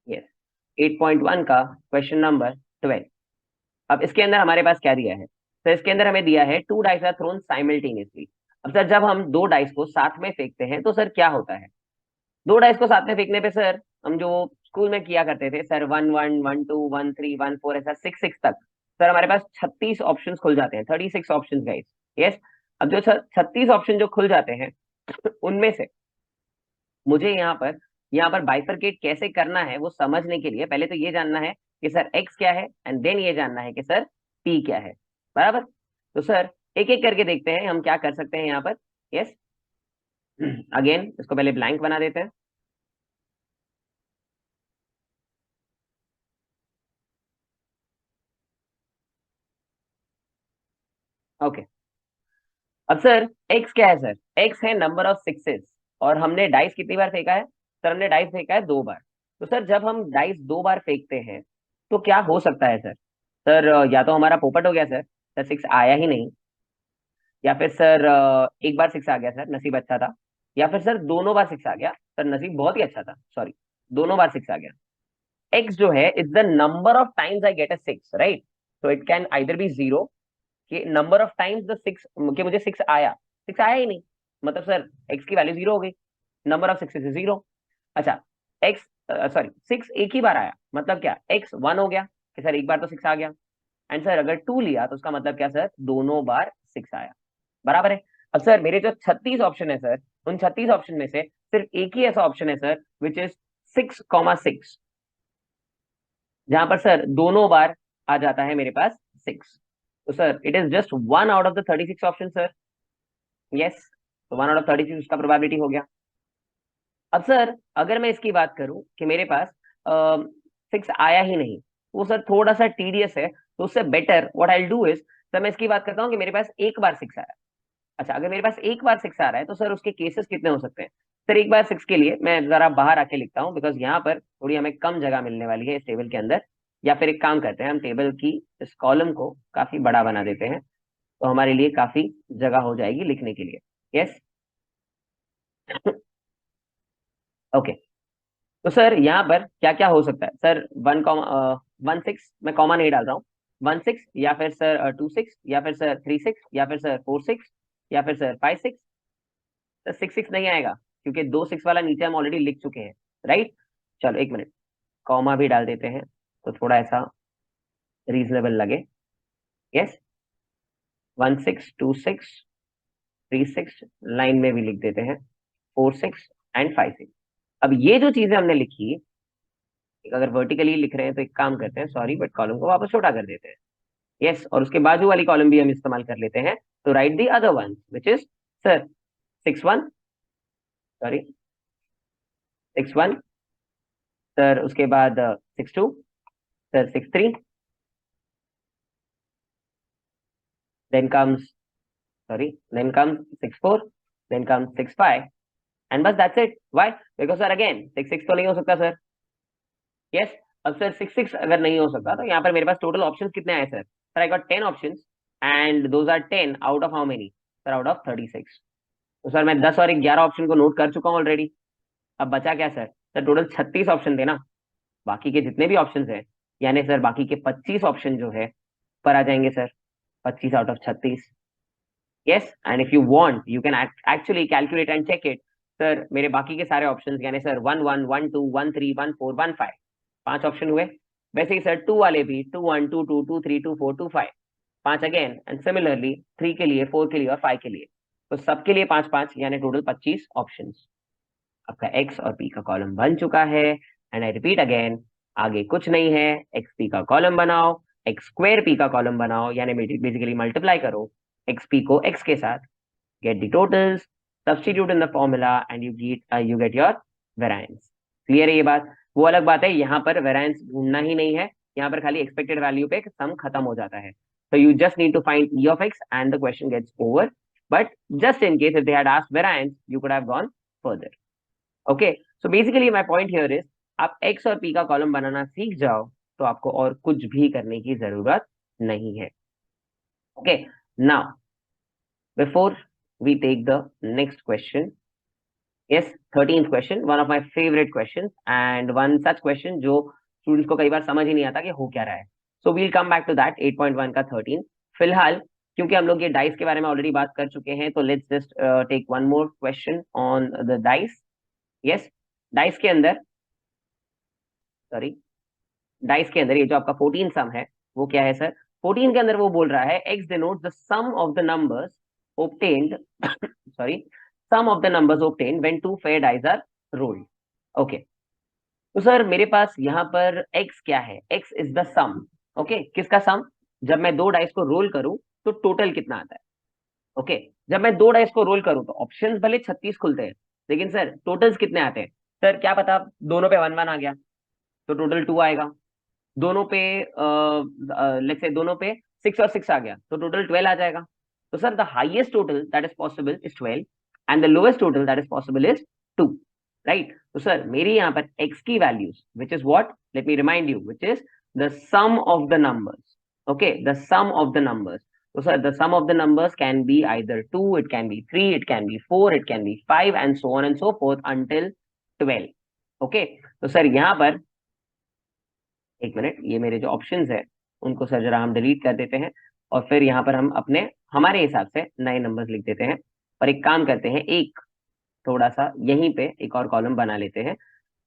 यस, 8.1 का क्वेश्चन नंबर 12। अब इसके अंदर हमारे पास क्या दिया है? तो इसके अंदर हमें दिया है 2 डाइस आर थ्रोन साइमल्टेनियसली। अब सर जब हम दो डाइस को साथ में फेंकते हैं तो सर क्या होता है? दो डाइस को साथ में फेंकने पे सर हम जो स्कूल में किया करते थे सर, 1 1 1 2 1 3 1 4 ऐसा 6 6 तक, सर हमारे पास 36 ऑप्शन खुल जाते हैं, 36 ऑप्शन गाइस। यस। अब जो 36 ऑप्शन जो खुल जाते हैं उनमें से मुझे यहाँ पर बाइफरकेट कैसे करना है वो समझने के लिए पहले तो ये जानना है कि सर एक्स क्या है, एंड देन ये जानना है कि सर पी क्या है। बराबर? तो सर एक एक करके देखते हैं हम क्या कर सकते हैं यहाँ पर। यस, अगेन इसको पहले ब्लैंक बना देते हैं। ओके, अब सर एक्स क्या है? सर एक्स है नंबर ऑफ सिक्सेस। और हमने डाइस कितनी बार फेंका है? सर हमने डाइस फेंका है 2 बार। तो सर जब हम डाइस 2 बार फेंकते हैं तो क्या हो सकता है सर? सर या तो हमारा पोपट हो गया सर 6 आया ही नहीं। या फिर सर एक बार 6 आ गया सर, नसीब अच्छा था। या फिर सर दोनों बार 6 आ गया, सर नसीब बहुत ही अच्छा था, सॉरी, दोनों बार 6 आ गया। एक्स जो है is the number of times I get a 6, right? तो इट कैन आइदर बी 0, कि नंबर ऑफ टाइम्स द 6, कि मुझे 6 आया, 6 आया ही नहीं, मतलब सर एक्स की वैल्यू 0 हो गई, नंबर ऑफ 6 इज 0। अच्छा, एक्स, सॉरी 6 एक ही बार आया, मतलब क्या, एक्स 1 हो गया, कि सर एक बार तो 6 आ गया। एंड सर अगर 2 लिया तो उसका मतलब क्या सर, दोनों बार 6 आया। बराबर है? अब सर मेरे जो 36 ऑप्शन है सर, उन 36 ऑप्शन में से सिर्फ एक ही ऐसा ऑप्शन है सर विच इज 6,6, जहां पर सर दोनों बार आ जाता है मेरे पास 6। तो sir it is just 1 out of the 36 option sir. Yes, तो 1 आउट ऑफ 36 उसका प्रोबेबिलिटी हो गया। अब सर अगर मैं इसकी बात करूं कि मेरे पास 6 आया ही नहीं, वो सर थोड़ा सा टीडियस है, तो उससे better what I do is, sir मैं इसकी बात करता हूँ कि मेरे पास एक बार 6 आया। अच्छा, अगर मेरे पास एक बार 6 आ रहा है तो सर उसके केसेस कितने हो सकते हैं? सर एक बार 6 के लिए मैं जरा बाहर आके लिखता हूँ, बिकॉज यहाँ पर थोड़ी हमें कम जगह मिलने वाली है इस टेबल के अंदर। या फिर एक काम करते हैं, हम टेबल की इस कॉलम को काफी बड़ा बना देते हैं, तो हमारे लिए काफी जगह हो जाएगी लिखने के लिए। यस। ओके, तो सर यहाँ पर क्या क्या हो सकता है सर? 1,6 मैं कॉमा नहीं डाल रहा हूँ, 1 6, या फिर सर 2 6, या फिर सर 3 6, या फिर सर 4 6, या फिर सर 5 6। तो 6 6 नहीं आएगा, क्योंकि 2 6 वाला नीचे हम ऑलरेडी लिख चुके हैं, राइट? चलो एक मिनट, कॉमा भी डाल देते हैं तो थोड़ा ऐसा रीजनेबल लगे। यस, 1 6 2 6 3 6, लाइन में भी लिख देते हैं 4 6 एंड 5 6। अब ये जो चीजें हमने लिखी, अगर वर्टिकली लिख रहे हैं तो एक काम करते हैं, सॉरी, बट कॉलम को वापस छोटा कर देते हैं। यस, और उसके बाजू वाली कॉलम भी हम इस्तेमाल कर लेते हैं। तो right the other one which is sir 6 1, sorry 6 1, sir उसके बाद 6 2, sir 6 3, then comes, sorry, then comes 6 4, then comes 6 5, and बस that's it. Why? Because sir again 6 6 तो नहीं हो सकता सर। yes, अब सर 6 6 अगर नहीं हो सकता तो यहाँ पर मेरे पास टोटल ऑप्शंस कितने आए sir? Sir I got 10 options, and those are 10 out of how many? Sir out of 36। तो सर मैं 10 और 11 ऑप्शन को नोट कर चुका हूँ ऑलरेडी। अब बचा क्या सर? सर टोटल 36 ऑप्शन थे ना, बाकी के जितने भी ऑप्शन है, यानी सर बाकी के 25 ऑप्शन जो है पर आ जाएंगे sir, 25 out of 36। Yes, and if you want you can actually calculate and check it. Sir मेरे बाकी के सारे ऑप्शंस यानी सर 1 1 1 2 1 3 1 4 1 5, 5 ऑप्शन हुए। वैसे ही सर 2 वाले भी 2 1 2 2 2 3 2 4 2 5, 5 अगेन, एंड सिमिलरली 3 के लिए, 4 के लिए और 5 के लिए। तो सबके लिए 5 5, यानी टोटल 25 ऑप्शंस। आपका एक्स और पी का कॉलम बन चुका है। एंड आई रिपीट अगेन, आगे कुछ नहीं है, एक्स पी का कॉलम बनाओ, एक्स स्क्वायर पी का कॉलम बनाओ, यानी बेसिकली मल्टीप्लाई करो एक्स पी को एक्स के साथ, get the totals, substitute in the formula and you get your variance. Clear है ये बात? वो अलग बात है, यहाँ पर वेरिएंस ढूंढना ही नहीं है, यहाँ पर खाली एक्सपेक्टेड वैल्यू पे सम खत्म हो जाता है. So you just need to find e of x and the question gets over. But just in case if they had asked variance, you could have gone further. Okay. So basically my point here is, आप x और p का column बनाना सीख जाओ तो आपको और कुछ भी करने की जरूरत नहीं है. Okay. Now before we take the next question, yes, 13th question, one of my favorite questions and one such question जो स्टूडेंट्स को कई बार समझ ही नहीं आता कि हो क्या रहा है. So we'll come back to that 8.1 का 13. फिलहाल क्योंकि हम लोग ये डाइस के बारे में ऑलरेडी बात कर चुके हैं, तो let's just take one more question on the dice. Yes, dice के अंदर, सॉरी, डाइस के अंदर ये जो आपका 14 सम है वो क्या है सर? 14 के अंदर वो बोल रहा है x denotes the sum of the numbers obtained sorry, sum of the numbers obtained when two fair dice are rolled. Okay. तो सर मेरे पास यहाँ पर x क्या है? x is the sum. Okay, किसका सम? जब मैं दो डाइस को रोल करूं तो टोटल कितना आता है? ओके, जब मैं दो डाइस को रोल करूं तो ऑप्शंस भले 36 खुलते हैं, लेकिन सर टोटल्स कितने आते हैं? सर क्या पता दोनों पे 1 1 आ गया तो टोटल 2 आएगा, दोनों पे लेट्स से दोनों पे 6 और 6 आ गया तो टोटल 12 आ जाएगा. तो sir the highest total that is possible is 12 and the lowest total that is possible is 2, right? तो सर मेरी यहाँ पर x की values which is what, let me remind you, which is the sum of the numbers. Okay, the sum of the numbers. तो sir the sum of the numbers can be either 2, it can be 3, it can be 4, it can be 5 and so on and so fourth until 12. Okay, तो sir यहाँ पर एक minute, ये मेरे जो options है उनको सर जरा हम डिलीट कर देते हैं और फिर यहाँ पर हम अपने हमारे हिसाब से नए नंबर्स लिख देते हैं. और एक काम करते हैं, एक थोड़ा सा यहीं पे एक और कॉलम बना लेते हैं,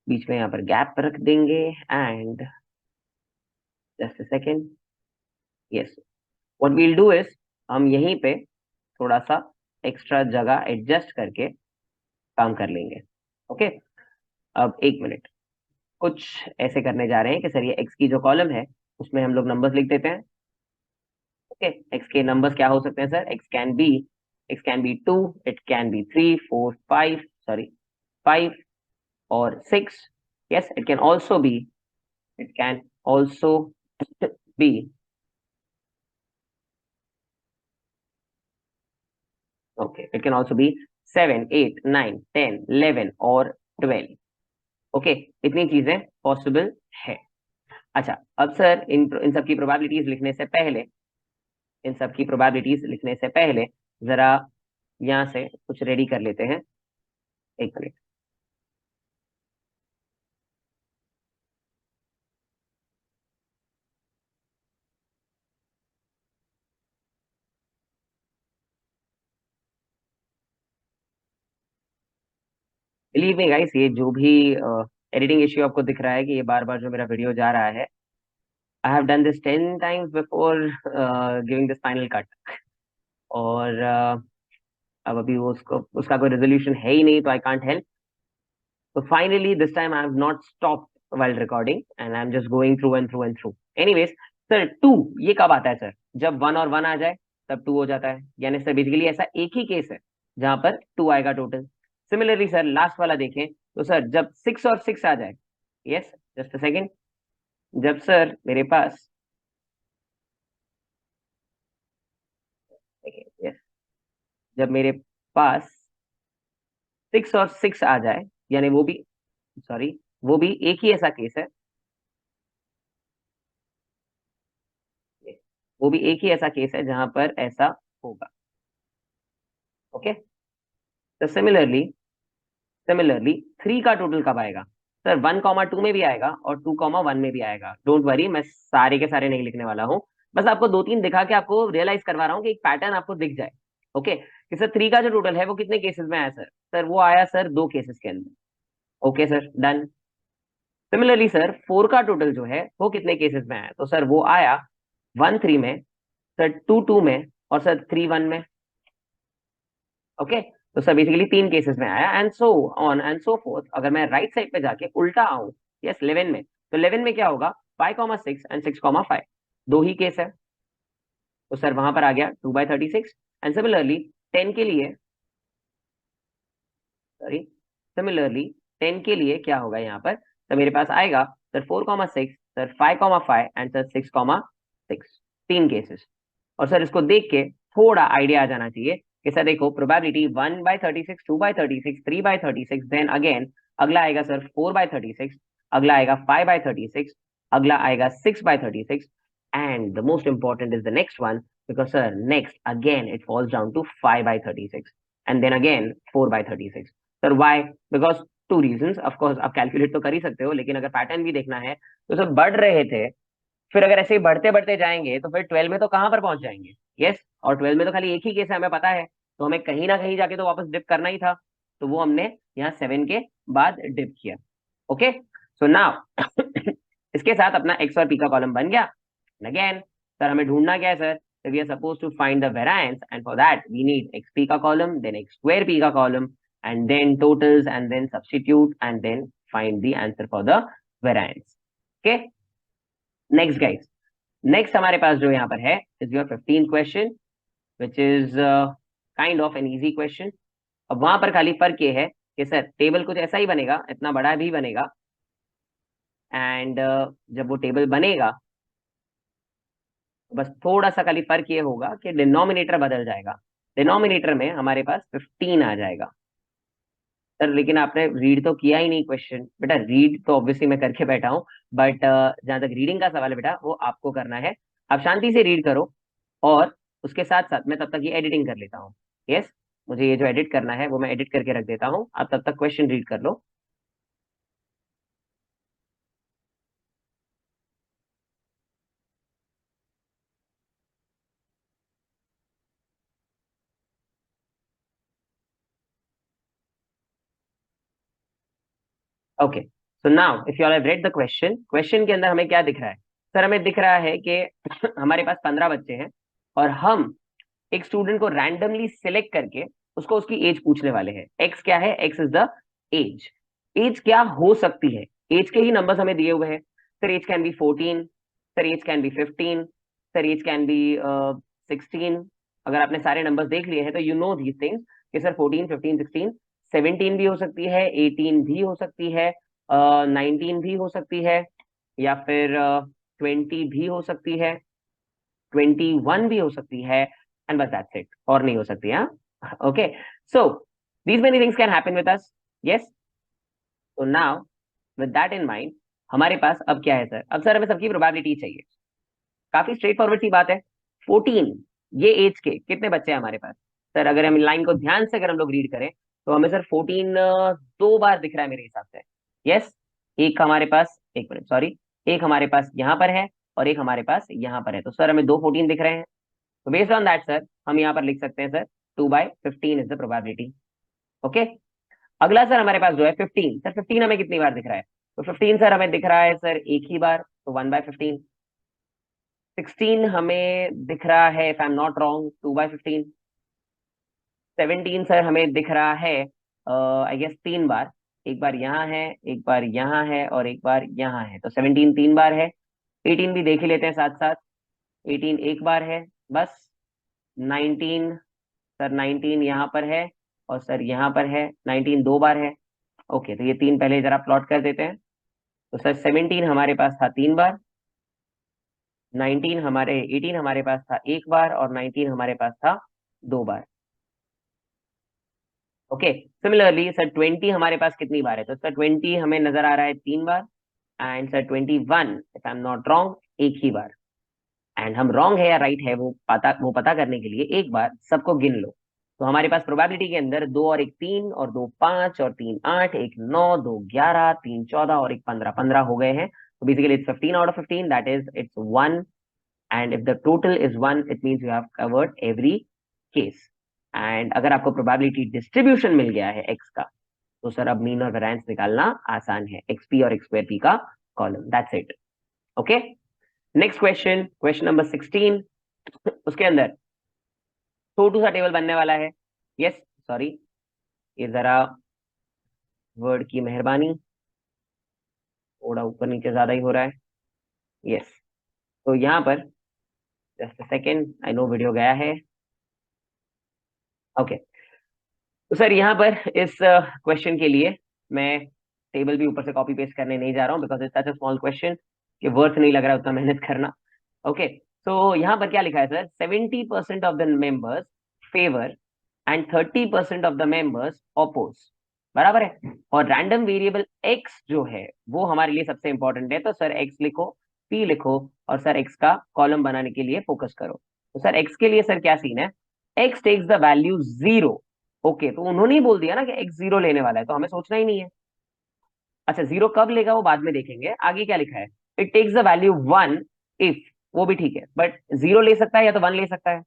बीच में यहाँ पर गैप रख देंगे. And just a second, yes, what we'll do is, हम यहीं पे थोड़ा सा एक्स्ट्रा जगह एडजस्ट करके काम कर लेंगे. ओके, अब एक मिनट, कुछ ऐसे करने जा रहे हैं कि सर ये एक्स की जो कॉलम है उसमें हम लोग नंबर्स लिख देते हैं. ओके, एक्स के नंबर्स क्या हो सकते हैं sir? X can be 2, it can be 3, 4, 5, sorry 5 और 6. Yes, it can also B okay, it can also B 7, 8, 9, 10, 11 और 12. ओके, इतनी चीजें पॉसिबल है. अच्छा, अब सर इन सब की प्रोबेबिलिटीज लिखने से पहले जरा यहाँ से कुछ रेडी कर लेते हैं. एक मिनट, बिलीव मी गाइस, ये जो भी एडिटिंग इश्यू आपको दिख रहा है कि ये बार बार जो मेरा वीडियो जा रहा है, I have done this 10 times before giving this final cut. और अब अभी वो उसका कोई रेजोल्यूशन है ही नहीं, तो I can't help. So finally, this time I have not stopped while recording and I'm just going through and through and through. Anyways, sir 2 ये कब आता है सर? जब 1 और 1 आ जाए तब 2 हो जाता है. यानी सर बेसिकली ऐसा एक ही केस है जहां पर 2 आएगा टोटल. सिमिलरली सर लास्ट वाला देखें तो सर जब 6 और 6 आ जाए, यस, जस्ट अ सेकेंड, जब सर मेरे पास, यस, जब मेरे पास 6 और 6 आ जाए, यानी वो भी, सॉरी, वो भी एक ही ऐसा केस है, वो भी एक ही ऐसा केस है जहां पर ऐसा होगा. ओके, तो सिमिलरली 3 का टोटल कब आएगा सर? 1, 2 में भी आएगा और 2, 1 में भी आएगा. डोंट वरी, मैं सारे के सारे नहीं लिखने वाला हूँ, बस आपको 2 3 दिखा के आपको रियलाइज करवा रहा हूँ कि एक पैटर्न आपको दिख जाए. ओके, कि सर 3 का जो टोटल है वो कितने केसेस में आया सर? सर वो आया सर 2 केसेस के अंदर. Okay sir, done. Similarly sir 4 का टोटल जो है वो कितने केसेस में आया? तो सर वो आया 1 3 में, सर 2 2 में और सर 3 1 में. ओके, तो सर बेसिकली 3 केसेस में आया, and so on and so fourth. अगर मैं राइट साइड पे जाके उल्टा आऊं, यस 11 में, तो 11 में क्या होगा, 5,6 एंड 6,5, 2 ही केस है। तो सर वहां पर आ गया 2/36। एंड सिमिलरली 10 के लिए, सॉरी, सिमिलरली 10 के लिए क्या होगा यहाँ पर, तो मेरे पास आएगा sir 4,6, sir 5,5 and sir 6,6, 3 cases. और सर इसको देख के थोड़ा आइडिया आ जाना चाहिए कि सर देखो प्रोबेबिलिटी 1/36, 2/36, 3/36, देन अगेन अगला आएगा सर 4/36, अगला आएगा 5/36, अगला आएगा 6/36, and the most important is the next one, because sir next again it falls down to 5/36 and then again 4/36। Sir why? Because two reasons, of course आप calculate तो कर ही सकते हो, लेकिन अगर पैटर्न भी देखना है तो सर बढ़ रहे थे, फिर अगर ऐसे ही बढ़ते बढ़ते जाएंगे तो फिर 12 में तो कहाँ पर पहुंच जाएंगे। यस, और 12 में तो खाली एक ही केस है, हमें पता है, तो हमें कहीं ना कहीं जाके तो वापस डिप करना ही था, तो वो हमने यहाँ 7 के बाद डिप किया। ओके, सो नाउ इसके साथ अपना एक्स और पी का कॉलम बन गया। अगेन सर हमें ढूंढना क्या है sir, so we are supposed to find the variance, and for that we need xp का column, then x square p का column, and then totals, and then substitute, and then find the answer for the variance. Okay, next guys, next हमारे पास जो यहाँ पर है is your 15th question, which is kind of an easy question. अब वहां पर खाली फर्क ये है कि सर टेबल कुछ ऐसा ही बनेगा, इतना बड़ा भी बनेगा, एंड जब वो टेबल बनेगा बस थोड़ा सा खाली फर्क ये होगा कि डिनोमिनेटर बदल जाएगा। डिनोमिनेटर में हमारे पास 15 आ जाएगा। सर लेकिन आपने रीड तो किया ही नहीं क्वेश्चन। बेटा रीड तो ऑब्वियसली मैं करके बैठा हूँ, बट जहां तक रीडिंग का सवाल है बेटा वो आपको करना है। आप शांति से रीड करो, और उसके साथ साथ मैं तब तक ये एडिटिंग कर लेता हूँ। यस, मुझे ये जो एडिट करना है वो मैं एडिट करके रख देता हूँ, आप तब तक क्वेश्चन रीड कर लो। Okay, so now if you all have read the question, question के अंदर हमें क्या दिख रहा है? सर हमें दिख रहा है कि हमारे पास 15 बच्चे हैं, और हम एक स्टूडेंट को रैंडमली सिलेक्ट करके उसको उसकी एज पूछने वाले हैं। एक्स क्या है? X is the age. Age क्या हो सकती है? एज के ही नंबर्स हमें दिए हुए हैं। Sir age can be 14, sir age can be 15, sir age can be 16। अगर आपने सारे नंबर्स देख लिए हैं तो यू नो दीज थिंग्स कि सर 14, 15, 16, 17 भी हो सकती है, 18 भी हो सकती है, 19 भी हो सकती है, या फिर 20 भी हो सकती है, 21 भी हो सकती है, एंड बस दैट्स इट, और नहीं हो सकती। हाँ, okay, so these many things can happen with us. Yes, तो now with that in mind हमारे पास अब क्या है सर? अब सर हमें सबकी प्रोबेबिलिटी चाहिए। काफी स्ट्रेट फॉरवर्ड सी बात है। 14, ये एज के कितने बच्चे हैं हमारे पास? सर अगर हम लाइन को ध्यान से अगर हम लोग रीड करें तो हमें सर 14 दो बार दिख रहा है मेरे हिसाब से। यस, एक हमारे पास, एक मिनट सॉरी, एक हमारे पास यहाँ पर है और एक हमारे पास यहाँ पर है, तो सर हमें दो 14 दिख रहे हैं। तो बेस्ड ऑन दैट सर हम यहाँ पर लिख सकते हैं sir 2/15 is the probability. Okay, अगला सर हमारे पास जो है 15, सर 15 हमें कितनी बार दिख रहा है? तो 15 सर हमें दिख रहा है सर एक ही बार, तो 1/15। 16 हमें दिख रहा है, if I am not wrong, 2/15। 17 sir हमें दिख रहा है आई गेस 3 बार, एक बार यहाँ है, एक बार यहाँ है, और एक बार यहाँ है, तो 17 3 बार है। 18 भी देख ही लेते हैं साथ साथ, 18 एक बार है बस। 19, सर 19 यहाँ पर है, और सर यहाँ पर है, 19 2 बार है। ओके, तो ये तीन पहले जरा प्लॉट कर देते हैं। तो सर 17 हमारे पास था 3 बार, 18 हमारे पास था एक बार, और 19 हमारे पास था 2 बार। ओके, सिमिलरली सर 20 हमारे पास कितनी बार है? तो सर 20 हमें नजर आ रहा है 3 बार, and sir 21 if I am not wrong एक ही बार। एंड हम रॉन्ग है या राइट है वो पता करने के लिए एक बार सबको गिन लो। तो हमारे पास प्रोबेबिलिटी के अंदर दो और एक 3, और दो 5, और तीन 8, एक 9, दो 11, तीन 14, और एक 15, 15 हो गए हैं। तो basically it's 15 out of 15, that is it's 1, and if the total is 1 it means you have covered every case. And अगर आपको प्रोबेबिलिटी डिस्ट्रीब्यूशन मिल गया है एक्स का, तो सर अब मीन और वेरिएंस निकालना आसान है, एक्सपी और एक्स स्क्वायर पी का column, that's it. Okay, next question, question number 16। उसके अंदर छोटू सा टेबल बनने वाला है। यस, सॉरी, ये जरा वर्ड की मेहरबानी, थोड़ा ऊपर नीचे ज्यादा ही हो रहा है। यस, तो यहाँ पर just a second, I know video गया है। ओके, तो सर यहाँ पर इस क्वेश्चन के लिए मैं टेबल भी ऊपर से कॉपी पेस्ट करने नहीं जा रहा हूँ, because it's such a small question कि वर्थ नहीं लग रहा है उतना मेहनत करना। ओके, तो यहाँ पर क्या लिखा है sir, 70% of the members favour and 30% of the members oppose, बराबर है। और रैंडम वेरिएबल एक्स जो है वो हमारे लिए सबसे इंपॉर्टेंट है, तो सर एक्स लिखो, पी लिखो, और सर एक्स का कॉलम बनाने के लिए फोकस करो। तो सर एक्स के लिए सर क्या सीन है, X takes the value 0। Okay, तो उन्होंने ही बोल दिया ना कि एक्स 0 लेने वाला है, तो हमें सोचना ही नहीं है। अच्छा, 0 कब लेगा वो बाद में देखेंगे, आगे क्या लिखा है, it takes the value 1 if, वो भी ठीक है, बट 0 ले सकता है या तो 1 ले सकता है।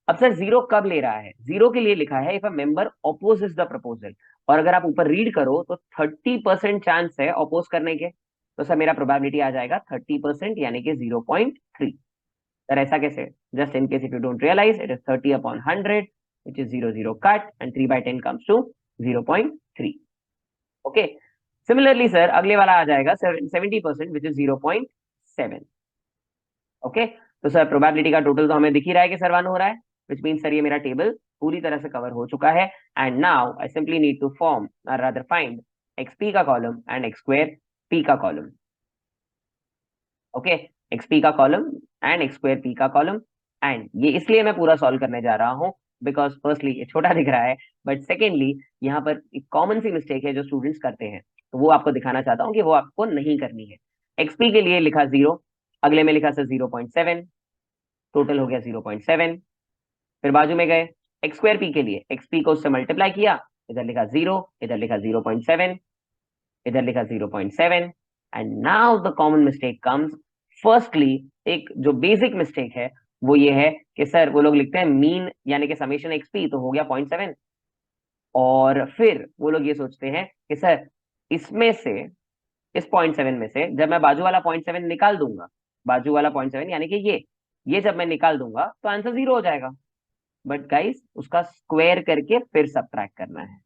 अब सर 0 कब ले रहा है, 0 के लिए लिखा है if a member opposes the proposal, और अगर आप ऊपर रीड करो तो 30% चांस है अपोज करने के, तो सर मेरा प्रोबेबिलिटी आ जाएगा 30%, यानी कि 0.3। सर ऐसा कैसे, just in case if you don't realize, it is 30/100 which is 0 0 cut and 3/10 comes to 0.3। Okay, similarly sir अगले वाला आ जाएगा 70% which is 0.7। ओके, तो सर प्रोबेबिलिटी का टोटल तो हमें दिख ही रहा है कि सर 1 हो रहा है, विच मीन सर ये मेरा टेबल पूरी तरह से कवर हो चुका है। And now I simply need to form rather find XP का column and X square P का कॉलम। ओके, एक्सपी का column and X square P का कॉलम, एंड ये इसलिए मैं पूरा सॉल्व करने जा रहा हूँ बिकॉज फर्स्टली ये छोटा दिख रहा है, बट सेकेंडली यहाँ पर एक कॉमन सी मिस्टेक है जो स्टूडेंट्स करते हैं, तो वो आपको दिखाना चाहता हूँ कि वो आपको नहीं करनी है। एक्सपी के लिए लिखा 0, अगले में लिखा सर 0.7, टोटल हो गया 0.7। फिर बाजू में गए एक्स स्क्वायर पी के लिए, एक्स पी को उससे मल्टीप्लाई किया, इधर लिखा 0, इधर लिखा 0.7, इधर लिखा 0.7। And now the common mistake comes. Firstly एक जो बेसिक मिस्टेक है वो ये है कि सर वो लोग लिखते हैं मीन यानी कि समेशन एक्स पी, तो हो गया 0.7, और फिर वो लोग ये सोचते हैं कि सर इसमें से, इस 0.7 में से जब मैं बाजू वाला 0.7 निकाल दूंगा, बाजू वाला 0.7 यानी कि ये जब मैं निकाल दूंगा तो आंसर 0 हो जाएगा। बट गाइस उसका स्क्वायर करके फिर सब्ट्रैक्ट करना है।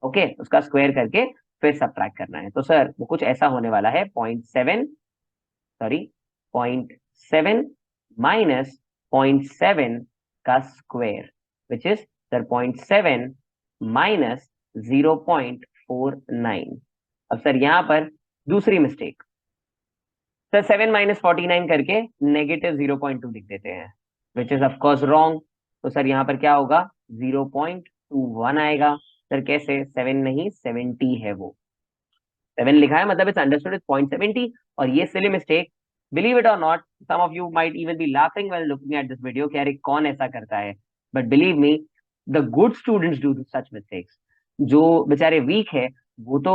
ओके, उसका स्क्वायर करके फिर सब्ट्रैक्ट करना है, तो सर वो कुछ ऐसा होने वाला है 0.7, सॉरी 0.7 माइनस 0.7 का square, which is sir 0.7 minus 0.49। अब सर यहाँ पर दूसरी मिस्टेक, सर 7 माइनस 49 करके नेगेटिव 0.2 लिख देते हैं, विच इज ऑफकोर्स रॉन्ग। तो सर यहाँ पर क्या होगा, 0.21 आएगा। सर कैसे, 7 नहीं 70 है, वो 7 लिखा है मतलब इट्स अंडरस्टूड इट्स 0.70। और ये सिली मिस्टेक, बिलीव इट और not, some of you might even be laughing while looking at this video कि अरे कौन ऐसा करता है, but believe me the good students do such mistakes. जो बेचारे वीक है वो तो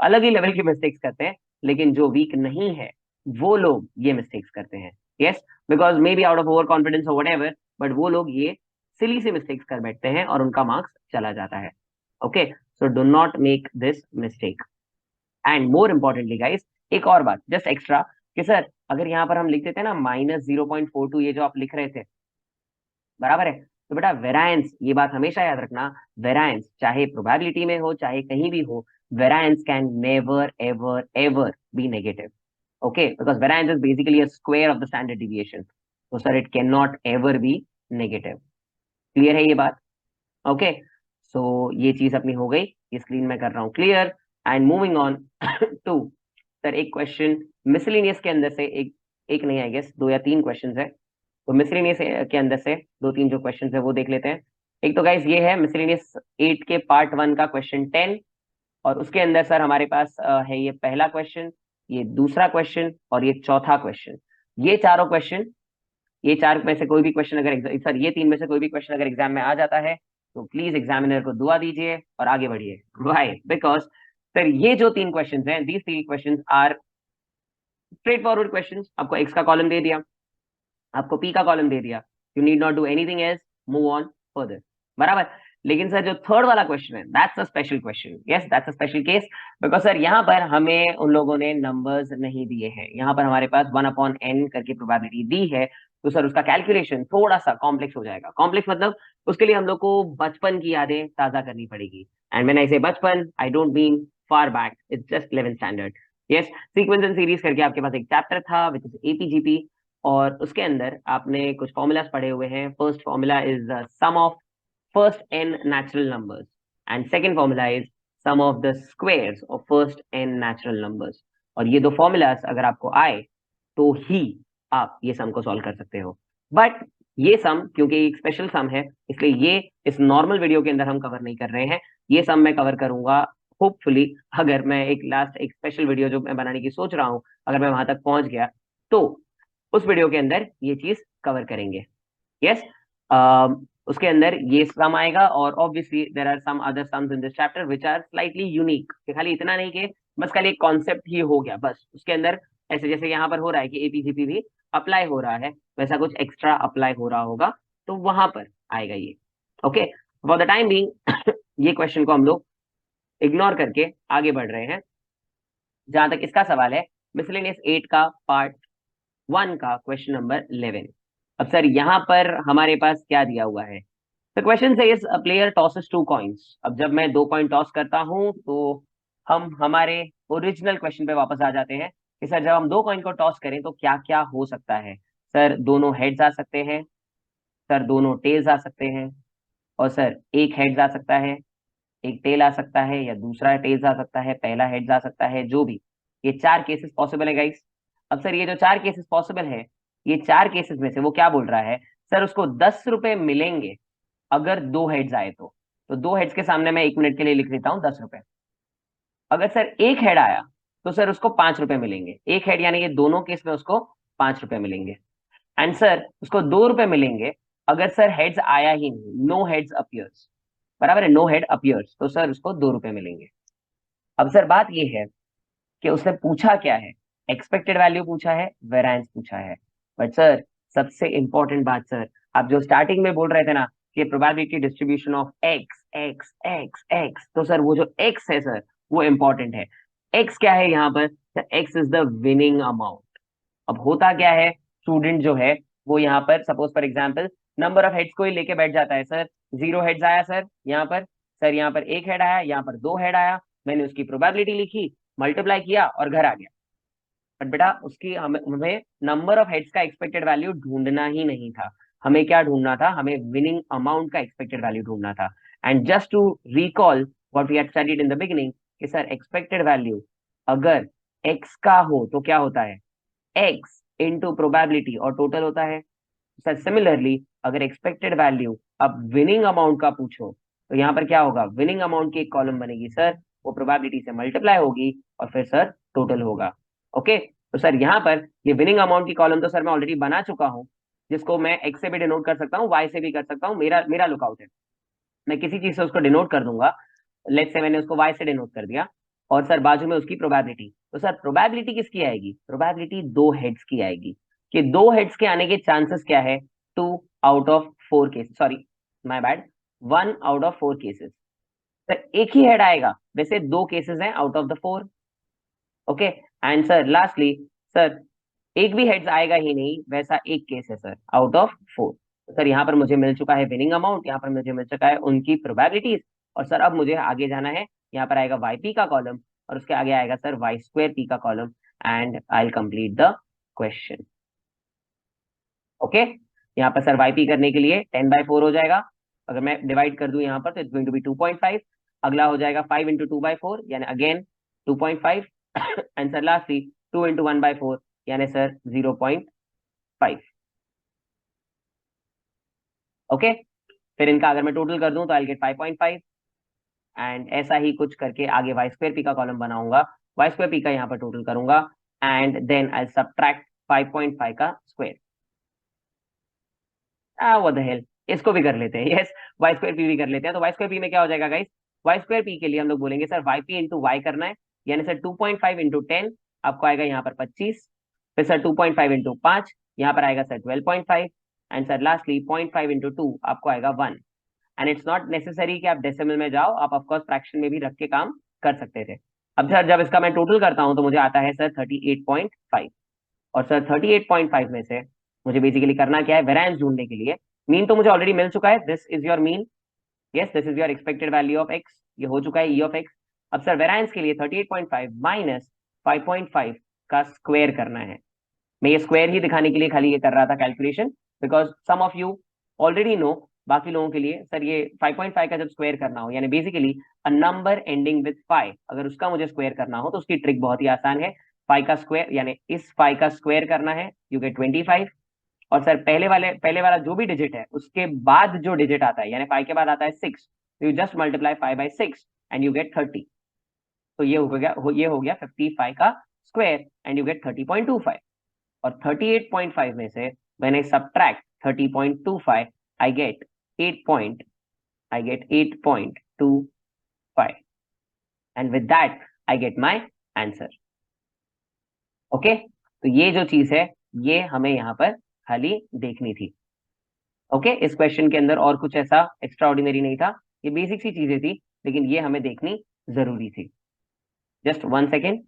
अलग ही लेवल की मिस्टेक्स करते हैं, लेकिन जो वीक नहीं है वो लोग ये मिस्टेक्स करते हैं। Yes, because may be out of over confidence और व्हाटएवर, बट वो लोग ये सिली से मिस्टेक्स कर बैठते हैं और उनका मार्क्स चला जाता है। Okay, so do not make this mistake. And more importantly guys, एक और बात जस्ट एक्स्ट्रा, कि सर अगर यहाँ पर हम लिख देते हैं ना -0.42, ये जो आप लिख रहे थे, बराबर है, तो बेटा वेरायंस, ये बात हमेशा याद रखना, वेरायंस चाहे प्रोबेबिलिटी में हो चाहे कहीं भी हो, variance can never ever ever be negative. Okay, because variance is basically a square of the standard deviation, तो sir it can not ever be negative. Clear है ये बात? ओके, सो ये चीज अपनी हो गई, ये स्क्रीन में कर रहा हूँ clear. And moving on to sir एक क्वेश्चन मिसलिनियस के अंदर से, एक नहीं आई गेस 2 या 3 क्वेश्चंस है, तो मिसलिनियस के अंदर से 2-3 जो क्वेश्चंस है वो देख लेते हैं। एक तो गाइस ये है मिसलिनियस 8 के पार्ट 1 का क्वेश्चन 10, और उसके अंदर सर हमारे पास है ये पहला क्वेश्चन, ये दूसरा क्वेश्चन और ये चौथा क्वेश्चन। ये चारों क्वेश्चन, ये 4 में से कोई भी क्वेश्चन अगर सर ये 3 में से कोई भी क्वेश्चन अगर एग्जाम में आ जाता है तो प्लीज एग्जामिनर को दुआ दीजिए और आगे बढ़िए। वाई? बिकॉज सर ये जो 3 क्वेश्चंस हैं, these 3 questions are straightforward questions. आपको एक्स का कॉलम दे दिया, आपको पी का कॉलम दे दिया, you need not do anything else, move on further, बराबर। लेकिन सर जो थर्ड वाला क्वेश्चन है, that's a special question, yes that's a special case, because sir यहाँ पर हमें उन लोगों ने नंबर्स नहीं दिए हैं, यहाँ पर हमारे पास 1/n करके प्रोबेबिलिटी दी है, तो सर उसका कैलकुलेशन थोड़ा सा कॉम्प्लेक्स हो जाएगा। कॉम्प्लेक्स मतलब उसके लिए हम लोग को बचपन की यादें ताजा करनी पड़ेगी। एंड व्हेन आई से बचपन, I don't mean far back, it's just 11th standard. Yes, sequence and series करके आपके पास एक चैप्टर था विच इज एपीजीपी, और उसके अंदर आपने कुछ फॉर्मूलाज पढ़े हुए हैं। First formula is sum of first n natural numbers, and second formula is sum of the squares of first n natural numbers। और ये दो फॉर्मूलाज अगर आपको आए तो ही आप ये सम को सॉल्व कर सकते हो। बट ये सम क्योंकि एक स्पेशल सम है, इसलिए ये इस नॉर्मल वीडियो के अंदर हम कवर नहीं कर रहे हैं। ये सम मैं कवर करूंगा होपफुली, अगर मैं एक लास्ट एक स्पेशल वीडियो जो मैं बनाने की सोच रहा हूं, अगर मैं वहां तक पहुंच गया तो उस वीडियो के अंदर ये चीज कवर करेंगे। यस, उसके अंदर ये सम आएगा, और obviously there are some other sums in this chapter which are slightly unique. खाली इतना नहीं कि बस खाली एक कॉन्सेप्ट ही हो गया बस, उसके अंदर ऐसे जैसे यहाँ पर हो रहा है कि एपीजीपी भी अप्लाई हो रहा है, वैसा कुछ एक्स्ट्रा अप्लाई हो रहा होगा, तो वहां पर आएगा ये। Okay, for the time being ये क्वेश्चन को हम लोग इग्नोर करके आगे बढ़ रहे हैं। जहां तक इसका सवाल है, मिसलेनियस 8 का पार्ट 1 का क्वेश्चन नंबर 11। अब सर यहाँ पर हमारे पास क्या दिया हुआ है? The question says a player tosses two coins। अब जब मैं दो कॉइन टॉस करता हूं तो हम हमारे ओरिजिनल क्वेश्चन पे वापस आ जाते हैं कि सर जब हम दो कॉइन को टॉस करें तो क्या क्या हो सकता है। सर दोनों हेड्स आ सकते हैं, सर दोनों टेल्स आ सकते हैं, और सर एक हेड्स आ सकता है, एक टेल आ सकता है, या दूसरा टेल्स आ सकता है, पहला हेड्स आ सकता है, जो भी। ये चार केसेस पॉसिबल है गाइस। अब सर ये जो चार केसेस पॉसिबल है, ये चार केसेस में से वो क्या बोल रहा है, सर उसको 10 रुपए मिलेंगे अगर दो हेड्स आए तो दो हेड्स के सामने मैं 1 मिनट के लिए लिख देता हूं 10 रुपए। अगर सर एक हेड आया तो सर उसको 5 रुपए मिलेंगे। एक हेड यानी कि दोनों केस में उसको 5 रुपए मिलेंगे। एंड सर उसको 2 रुपए मिलेंगे अगर सर हेड्स आया ही नहीं, नो हेड्स अपियर्स, बराबर है, नो हेड अपियर्स, तो सर उसको 2 रुपए मिलेंगे। अब सर बात ये है कि उसने पूछा क्या है, एक्सपेक्टेड वैल्यू पूछा है, वेरिएंस पूछा है। बट सर सबसे इंपॉर्टेंट बात सर, आप जो स्टार्टिंग में बोल रहे थे ना कि probability distribution of x x x x, तो सर वो जो एक्स है सर वो इंपॉर्टेंट है। एक्स क्या है यहाँ पर? X is the winning amount. अब होता क्या है, स्टूडेंट जो है वो यहाँ पर suppose for example number of heads को ही लेके बैठ जाता है। सर 0 हेड्स आया सर यहाँ पर, सर यहाँ पर एक हेड आया, यहाँ पर दो हेड आया, मैंने उसकी प्रोबेबिलिटी लिखी, मल्टीप्लाई किया और घर आ गया। बट बेटा उसकी हमें नंबर ऑफ हेड्स का एक्सपेक्टेड वैल्यू ढूंढना ही नहीं था, हमें क्या ढूंढना था, हमें विनिंग अमाउंट का एक्सपेक्टेड वैल्यू ढूंढना था। And just to recall what we had studied in the beginning कि सर एक्सपेक्टेड वैल्यू अगर एक्स का हो तो क्या होता है, एक्स इंटू प्रोबेबिलिटी और टोटल होता है। सर सिमिलरली अगर एक्सपेक्टेड वैल्यू अब विनिंग अमाउंट का पूछो तो यहाँ पर क्या होगा, विनिंग अमाउंट की एक कॉलम बनेगी सर, वो प्रोबेबिलिटी से मल्टीप्लाई होगी और फिर सर टोटल होगा। ओके, तो सर यहाँ पर ये विनिंग अमाउंट की कॉलम तो सर मैं ऑलरेडी बना चुका हूँ, जिसको मैं एक्स से भी डिनोट कर सकता हूँ, वाई से भी कर सकता हूँ, मेरा मेरा लुकआउट है, मैं किसी चीज से उसको डिनोट कर दूंगा। लेट्स से मैंने उसको वाई से डिनोट कर दिया, और सर बाजू में उसकी प्रोबेबिलिटी, तो सर प्रोबेबिलिटी किसकी आएगी, प्रोबेबिलिटी दो हेड्स की आएगी। कि दो हेड्स के आने के चांसेस क्या है, 2 out of 4 cases, sorry my bad, 1 out of 4 cases. Sir एक ही हेड आएगा, वैसे दो केसेस हैं out of the 4। Okay, and sir lastly sir एक भी हेड्स आएगा ही नहीं, वैसा एक केस है सर आउट ऑफ 4। सर यहाँ पर मुझे मिल चुका है विनिंग अमाउंट, यहाँ पर मुझे मिल चुका है उनकी प्रोबेबिलिटीज, और सर अब मुझे आगे जाना है, यहाँ पर आएगा वाई पी का कॉलम और उसके आगे आएगा सर वाई स्क्वायर पी का column, and I will complete the question. Okay, यहाँ पर सर वाई पी करने के लिए 10/4 हो जाएगा, अगर मैं डिवाइड कर दूं यहाँ पर तो इट्स गोइंग टू बी 2.5। अगला हो जाएगा 5 इंटू 2/4 यानी again 2.5, and sir lastly 2 into 1/4 यानी सर 0.5। ओके, फिर इनका अगर मैं टोटल कर दूं तो आई गेट 5.5, एंड ऐसा ही कुछ करके आगे वाई स्क्वायर पी का कॉलम बनाऊंगा, वाई स्क्वायर पी का यहाँ पर टोटल करूंगा, एंड देन आई सब्ट्रैक्ट 5.5 का स्क्वायर। व्हाट द हेल, इसको भी कर लेते हैं, यस वाई स्क्वायर पी भी कर लेते हैं। तो वाई स्क्वायर पी में क्या हो जाएगा गाइस, वाई स्क्वायर पी के लिए हम लोग बोलेंगे sir Y P into Y करना है, यानी सर 2.5 इंटू 10 आपको आएगा यहाँ पर 25, फिर सर 2.5 इंटू 5 यहाँ पर आएगा sir 12.5, and sir lastly 0.5 into 2 आपको आएगा 1। एंड इट्स नॉट नेसेसरी कि आप डेसिमल में जाओ, आप ऑफकोर्स फ्रैक्शन में भी रख के काम कर सकते थे। अब सर जब इसका मैं टोटल करता हूं तो मुझे आता है सर 38.5, और सर 38.5 में से मुझे बेसिकली करना क्या है, वेरिएंस ढूंढने के लिए। मीन तो मुझे ऑलरेडी मिल चुका है, this is your mean, yes this is your expected value of x, ये हो चुका है ई ऑफ एक्स। अब सर वेरिएंस के लिए 38.5 माइनस 5.5 का स्क्वायर करना है। मैं ये स्क्वायर ही दिखाने के लिए खाली ये कर रहा था calculation, because some of you already know, बाकी लोगों के लिए सर ये 5.5 का जब स्क्वायर करना हो, यानी basically a number ending with 5, अगर उसका मुझे स्क्वायर करना हो तो उसकी ट्रिक बहुत ही आसान है। 5 का स्क्वायर यानी इस 5 का स्क्वायर करना है, यू गेट 25। और सर पहले वाला जो भी डिजिट है उसके बाद जो डिजिट आता है, यानी 5 के बाद आता है 6, तो you just multiply 5 by 6 and you get 30। तो ये हो गया 55 का स्क्वायर एंड यू गेट 30.25। और 38.5 में से when I subtract 30.25, I get 8.25, and with that I get my answer. Okay, तो ये जो चीज है ये हमें यहाँ पर खाली देखनी थी। ओके, इस क्वेश्चन के अंदर और कुछ ऐसा एक्स्ट्रा ऑर्डिनरी नहीं था, ये बेसिक सी चीजें थी, लेकिन ये हमें देखनी जरूरी थी। Just 1 second.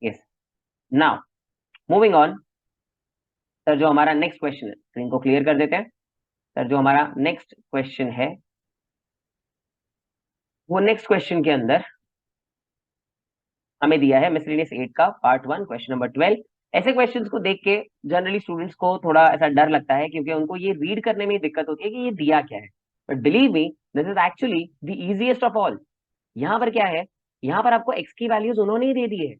Yes, now moving on. Sir जो हमारा नेक्स्ट क्वेश्चन है, स्क्रीन को क्लियर कर देते हैं। सर जो हमारा नेक्स्ट क्वेश्चन है, वो नेक्स्ट क्वेश्चन के अंदर हमें दिया है मिसलेनियस 8 का पार्ट 1 क्वेश्चन नंबर 12। ऐसे क्वेश्चंस को देख के जनरली स्टूडेंट्स को थोड़ा ऐसा डर लगता है, क्योंकि उनको ये रीड करने में दिक्कत होती है कि ये दिया क्या है। But believe me, this is actually the easiest of all. यहाँ पर क्या है, यहाँ पर आपको एक्स की वैल्यूज उन्होंने ही दे दी है,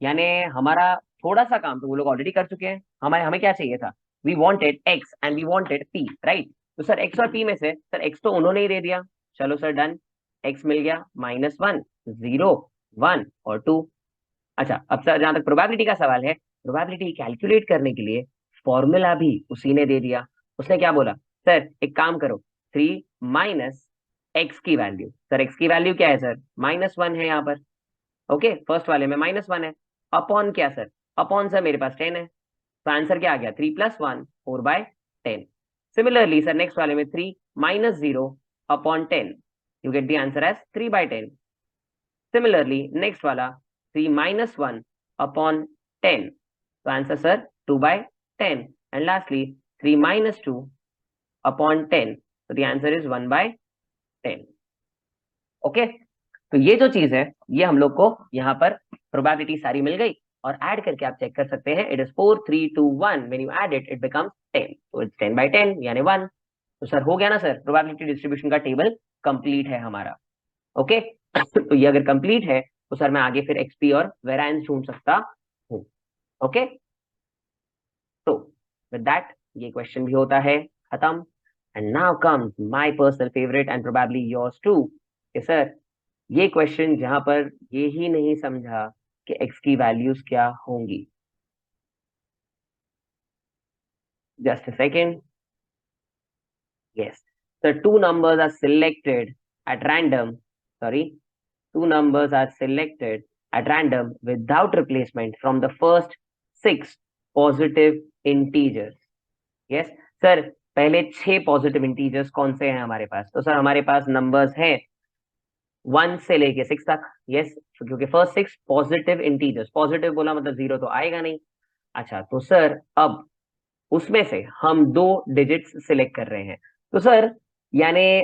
यानी हमारा थोड़ा सा काम तो वो लोग ऑलरेडी कर चुके हैं। हमें क्या चाहिए था, we wanted X and we wanted P, right. तो सर एक्स और पी में से सर एक्स तो उन्होंने ही दे दिया, चलो सर डन, एक्स मिल गया -1, 0, 1 और 2। अच्छा, अब सर जहां तक प्रोबेबिलिटी का सवाल है, प्रोबेबिलिटी कैलकुलेट करने के लिए फॉर्मूला भी उसी ने दे दिया। उसने क्या बोला, सर एक काम करो, 3 माइनस एक्स की वैल्यू, सर एक्स की वैल्यू क्या है सर, -1 है यहाँ पर। ओके, फर्स्ट वाले में -1 है, अपॉन क्या सर, अपॉन सर मेरे पास 10 है, तो आंसर क्या आ गया, 3 + 1 4/10। सिमिलरली सर नेक्स्ट वाले में 3 minus 0 upon 10, you get the answer as 3/10। Similarly next वाला 3 माइनस 1 अपॉन 10, तो answer sir 2/10। And lastly 3 minus 2 upon 10, तो द आंसर इज 1/10। ओके, तो ये जो चीज है ये हम लोग को यहाँ पर प्रोबेबिलिटी सारी मिल गई, और ऐड करके आप चेक कर सकते हैं, it is 4 3 2 1, when you add it it becomes 10, तो इट्स 10/10 यानी 1। तो सर हो गया ना सर, प्रोबेबिलिटी डिस्ट्रीब्यूशन का टेबल कंप्लीट है हमारा। ओके तो ये अगर कंप्लीट है तो सर मैं आगे फिर एक्सपी और वेरिएंस ढूंढ सकता हूँ। ओके, तो विद दैट ये क्वेश्चन भी होता है खत्म। And now comes my personal favourite and probably yours too, कि सर ये क्वेश्चन जहां पर ये ही नहीं समझा कि एक्स की वैल्यूज क्या होंगी। Just a second. Yes, so two numbers are selected at random, sorry, two numbers are selected at random without replacement from the first 6 positive integers. Yes, sir पहले 6 पॉजिटिव इंटीजर्स कौन से हैं हमारे पास, तो sir हमारे पास numbers हैं 1 से लेके 6 तक। यस, क्योंकि फर्स्ट 6 पॉजिटिव इंटीजर्स, पॉजिटिव बोला मतलब 0 तो आएगा नहीं। अच्छा, तो सर अब उसमें से हम 2 डिजिट्स सिलेक्ट कर रहे हैं। तो सर यानी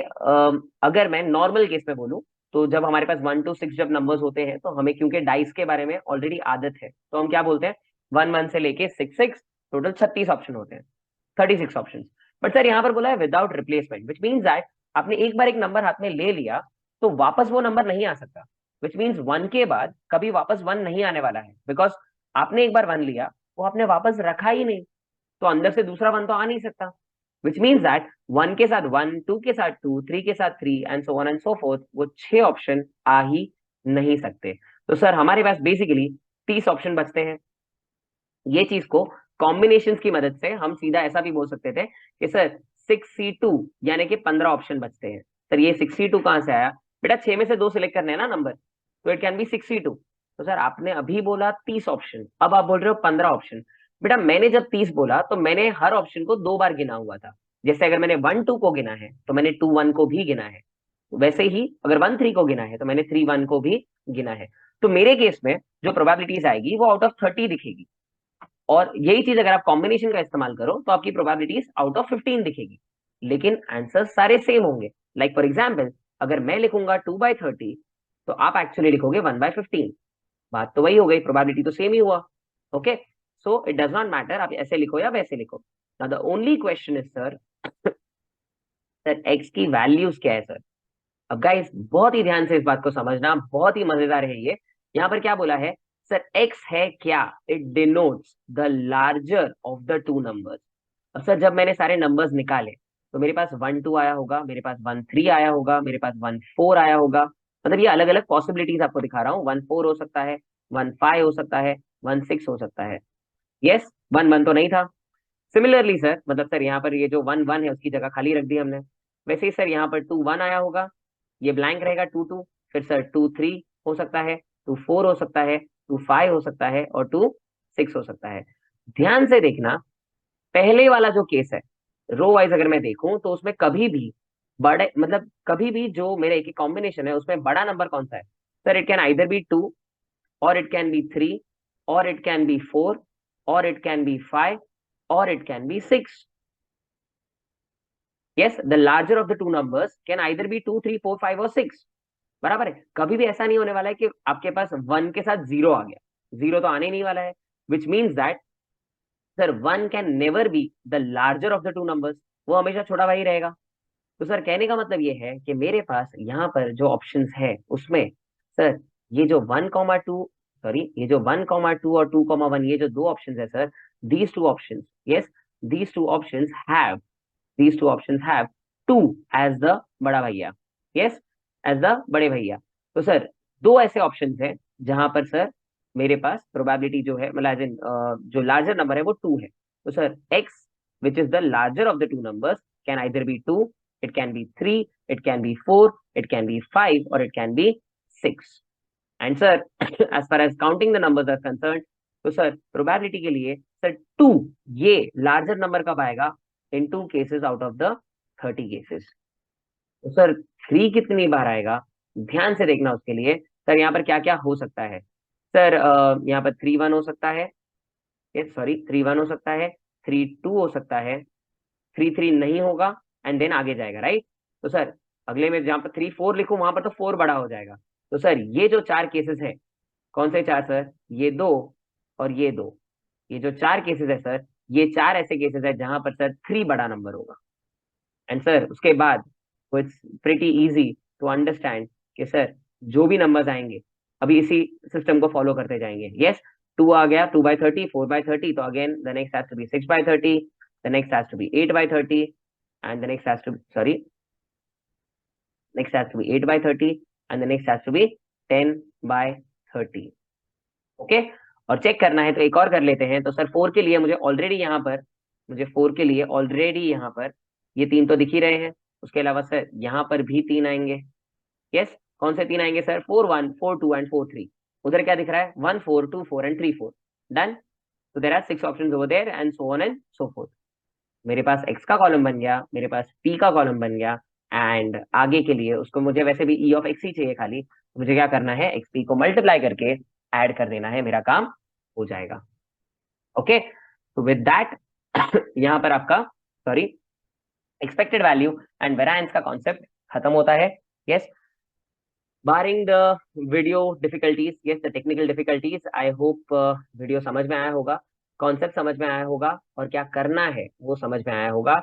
अगर मैं नॉर्मल केस में बोलूं, तो जब हमारे पास 1 to 6 जब नंबर्स होते हैं, तो हमें क्योंकि डाइस के बारे में ऑलरेडी आदत है, तो हम क्या बोलते हैं, 1 से लेके 6 टोटल 36 ऑप्शन होते हैं, 36 ऑप्शन। बट सर यहाँ पर बोला है without replacement, which means that आपने एक बार एक नंबर हाथ में ले लिया तो वापस वो नंबर नहीं आ सकता, विच मीन्स 1 के बाद कभी वापस 1 नहीं आने वाला है, बिकॉज आपने एक बार 1 लिया, वो आपने वापस रखा ही नहीं, तो अंदर से दूसरा 1 तो आ नहीं सकता। विच मीन्स दैट 1 के साथ 1, 2 के साथ 2, 3 के साथ 3 and so on and so fourth, वो 6 ऑप्शन आ ही नहीं सकते। तो सर हमारे पास बेसिकली 30 ऑप्शन बचते हैं। ये चीज को कॉम्बिनेशन की मदद से हम सीधा ऐसा भी बोल सकते थे कि सर 6C2 यानी कि 15 ऑप्शन बचते हैं। सर ये 6C2 कहां से आया, बेटा 6 में से 2 सिलेक्ट करने हैं ना नंबर, तो इट कैन बी 6C2। तो सर आपने अभी बोला 30 ऑप्शन, अब आप बोल रहे हो 15 ऑप्शन। बेटा मैंने जब 30 बोला तो मैंने हर ऑप्शन को 2 बार गिना हुआ था। जैसे अगर मैंने 1 2 को गिना है तो मैंने 2 1 को भी गिना है, वैसे ही अगर 1 3 को गिना है तो मैंने 3 1 को भी गिना है। तो मेरे केस में जो प्रोबेबिलिटीज आएगी वो आउट ऑफ 30 दिखेगी, और यही चीज अगर आप कॉम्बिनेशन का इस्तेमाल करो तो आपकी प्रोबेबिलिटीज आउट ऑफ 15 दिखेगी, लेकिन आंसर सारे सेम होंगे। लाइक फॉर एग्जाम्पल, अगर मैं लिखूंगा 2/30 तो आप एक्चुअली लिखोगे 1/15। बात तो वही हो गई, प्रोबेबिलिटी तो सेम ही हुआ। Okay, so it does not matter आप ऐसे लिखो या वैसे लिखो। Now the only question is sir, sir x की वैल्यूज क्या है सर। अब गाइस बहुत ही ध्यान से इस बात को समझना, बहुत ही मजेदार है ये। यहाँ पर क्या बोला है सर, एक्स है क्या, it denotes the larger of the two numbers. अब सर जब मैंने सारे नंबर्स निकाले तो मेरे पास 1 2 आया होगा, मेरे पास 1 3 आया होगा, मेरे पास 1 4 आया होगा। मतलब ये अलग अलग पॉसिबिलिटीज आपको दिखा रहा हूँ, 1 4 हो सकता है, 1 5 हो सकता है, 1 6 हो सकता है। यस, 1 1 तो नहीं था। सिमिलरली सर, मतलब सर यहाँ पर ये जो 1 1 है उसकी जगह खाली रख दी हमने। वैसे ही सर यहाँ पर 2 1 आया होगा, ये ब्लैंक रहेगा 2 2। फिर सर 2 3 हो सकता है, 2 4 हो सकता है, 2 5 हो सकता है, और 2 6 हो सकता है। ध्यान से देखना, पहले वाला जो केस है रो वाइज अगर मैं देखूं तो उसमें कभी भी बड़े, मतलब कभी भी जो मेरे एक कॉम्बिनेशन है उसमें बड़ा नंबर कौन सा है sir, it can either be 2, और इट कैन बी 3, और इट कैन बी 4, और इट कैन बी 5, और it can be 6। Yes, the larger of the two numbers can either be 2 3 4 5 और 6। बराबर है, कभी भी ऐसा नहीं होने वाला है कि आपके पास 1 के साथ 0 आ गया, 0 तो आने ही नहीं वाला है। Which means that sir 1 can never be the larger of the two numbers, वो हमेशा छोटा भाई रहेगा। तो सर कहने का मतलब ये है कि मेरे पास यहाँ पर जो ऑप्शंस है उसमें सर ये जो 1 2, सॉरी ये जो 1 2 और 2 1, ये जो दो ऑप्शंस है sir, these two options, yes these two options have, these two options have 2 as the बड़ा भैया, yes as the बड़े भैया। तो सर दो ऐसे ऑप्शंस हैं जहां पर सर मेरे पास प्रोबेबिलिटी जो है, मतलब as in, जो लार्जर नंबर है वो 2 है। तो sir x which is the larger of the two numbers can either be 2, it can be 3, it can be 4, it can be 5, or it can be 6। And sir as far as counting the numbers are concerned, तो sir probability के लिए sir 2 ये larger number कब आएगा, इन 2 cases out of the 30 cases. तो sir 3 कितनी बार आएगा, ध्यान से देखना उसके लिए। सर यहाँ पर क्या क्या हो सकता है सर, यहाँ पर 3 1 हो सकता है, सॉरी 3 1 हो सकता है, 3 2 हो सकता है, 3 3 नहीं होगा, एंड देन आगे जाएगा, राइट। तो सर अगले में जहां पर 3 4 लिखूं वहां पर तो 4 बड़ा हो जाएगा। तो सर ये जो 4 केसेस है, कौन से 4 सर, ये दो और ये दो, ये जो 4 केसेस है सर, ये 4 ऐसे केसेस है जहां पर सर 3 बड़ा नंबर होगा। एंड सर उसके बाद it's pretty easy to understand कि सर जो भी नंबर्स आएंगे अभी इसी सिस्टम को फॉलो करते जाएंगे। यस, 2 आ गया 2/30, 4/30, तो again the next has to be 6/30, the next has to be 8/30, and the next has to, sorry, next has to be 8/30, and the next has to be 10/30। Okay, और check करना है तो एक और कर लेते हैं। तो सर 4 के लिए मुझे ऑलरेडी यहाँ पर, मुझे 4 के लिए ऑलरेडी यहाँ पर ये 3 तो दिख ही रहे हैं, उसके अलावा सर यहाँ पर भी 3 आएंगे। यस, कौन से 3 आएंगे सर, 4 1 4 2 एंड 4 3। उधर क्या दिख रहा है, 1 4 2 4 एंड 3 4। डन। तो there are 6 options over there and so on and so forth. मेरे पास x का कॉलम बन गया, मेरे पास p का कॉलम बन गया, एंड आगे के लिए उसको मुझे वैसे भी e ऑफ x ही चाहिए खाली, तो मुझे क्या करना है, xp को मल्टीप्लाई करके ऐड कर देना है, मेरा काम हो जाएगा। ओके, तो विद दैट यहाँ पर आपका, sorry, expected value and variance का कॉन्सेप्ट खत्म होता है। Yes, barring the video difficulties, yes the technical difficulties, I hope video समझ में आया होगा, कॉन्सेप्ट समझ में आया होगा, और क्या करना है वो समझ में आया होगा।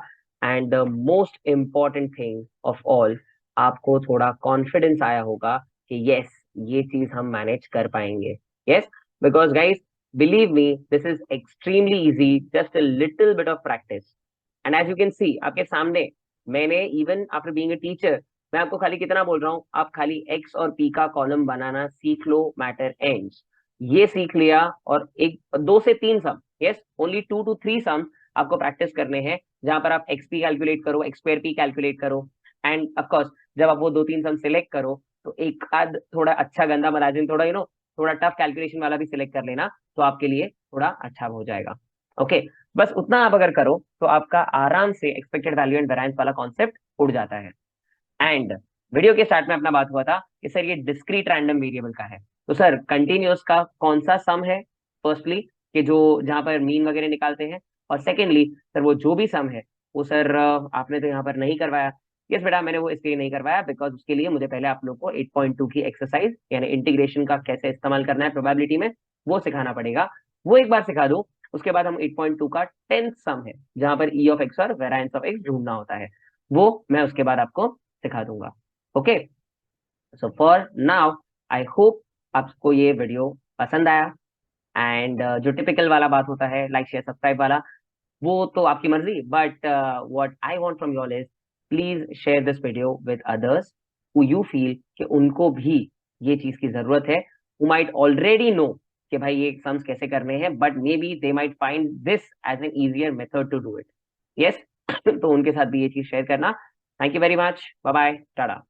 And the most important thing of all, आपको थोड़ा कॉन्फिडेंस आया होगा कि यस ये चीज हम मैनेज कर पाएंगे। Yes, because guys believe me this is extremely easy, just a little bit of practice. And as you can see आपके सामने, मैंने even after being a teacher, मैं आपको खाली कितना बोल रहा हूँ, आप खाली एक्स और पी का कॉलम बनाना सीख लो, मैटर एंड्स। ये सीख लिया, और एक 2 से 3 सम, यस ओनली 2 to 3 सम आपको प्रैक्टिस करने हैं, जहां पर आप एक्स पी कैलकुलेट करो, एक्स स्क्वायर पी कैलकुलेट करो, एंड ऑफकोर्स जब आप वो 2 3 सम सिलेक्ट करो तो एक आध थोड़ा अच्छा गंदा मलाजिन, थोड़ा थोड़ा टफ कैलकुलेशन वाला भी सिलेक्ट कर लेना, तो आपके लिए थोड़ा अच्छा हो जाएगा। ओके, बस उतना आप अगर करो तो आपका आराम से एक्सपेक्टेड वैल्यू एंड वेरिएंस वाला कॉन्सेप्ट उड़ जाता है। एंड वीडियो के स्टार्ट में अपना बात हुआ था कि सर ये डिस्क्रीट रैंडम वेरिएबल का है, तो सर कंटिन्यूअस का कौन सा सम है, फर्स्टली कि जो जहां पर मीन वगैरह निकालते हैं, और सेकेंडली सर वो जो भी सम है वो सर आपने तो यहाँ पर नहीं करवाया। यस बेटा, मैंने वो इसलिए नहीं करवाया बिकॉज उसके लिए मुझे पहले आप लोग को 8.2 की एक्सरसाइज यानी इंटीग्रेशन का कैसे इस्तेमाल करना है प्रोबेबिलिटी में वो सिखाना पड़ेगा। वो एक बार सिखा दूं, उसके बाद हम 8.2 का 10th सम है जहां पर ई ऑफ एक्स और वेरायंस ऑफ एक्स ढूंढना होता है, वो मैं उसके बाद आपको सिखा दूंगा। Okay, so for now I hope आपको ये वीडियो पसंद आया। एंड जो टिपिकल वाला बात होता है लाइक शेयर सब्सक्राइब वाला, वो तो आपकी मर्जी, but what I want from your is please share this video with others who you feel कि उनको भी ये चीज की जरूरत है, हु माइट ऑलरेडी नो कि भाई ये सम्स कैसे करने हैं, but maybe they might find this as an easier method to do it. Yes, तो उनके साथ भी ये चीज शेयर करना। Thank you very much, bye bye, Tata.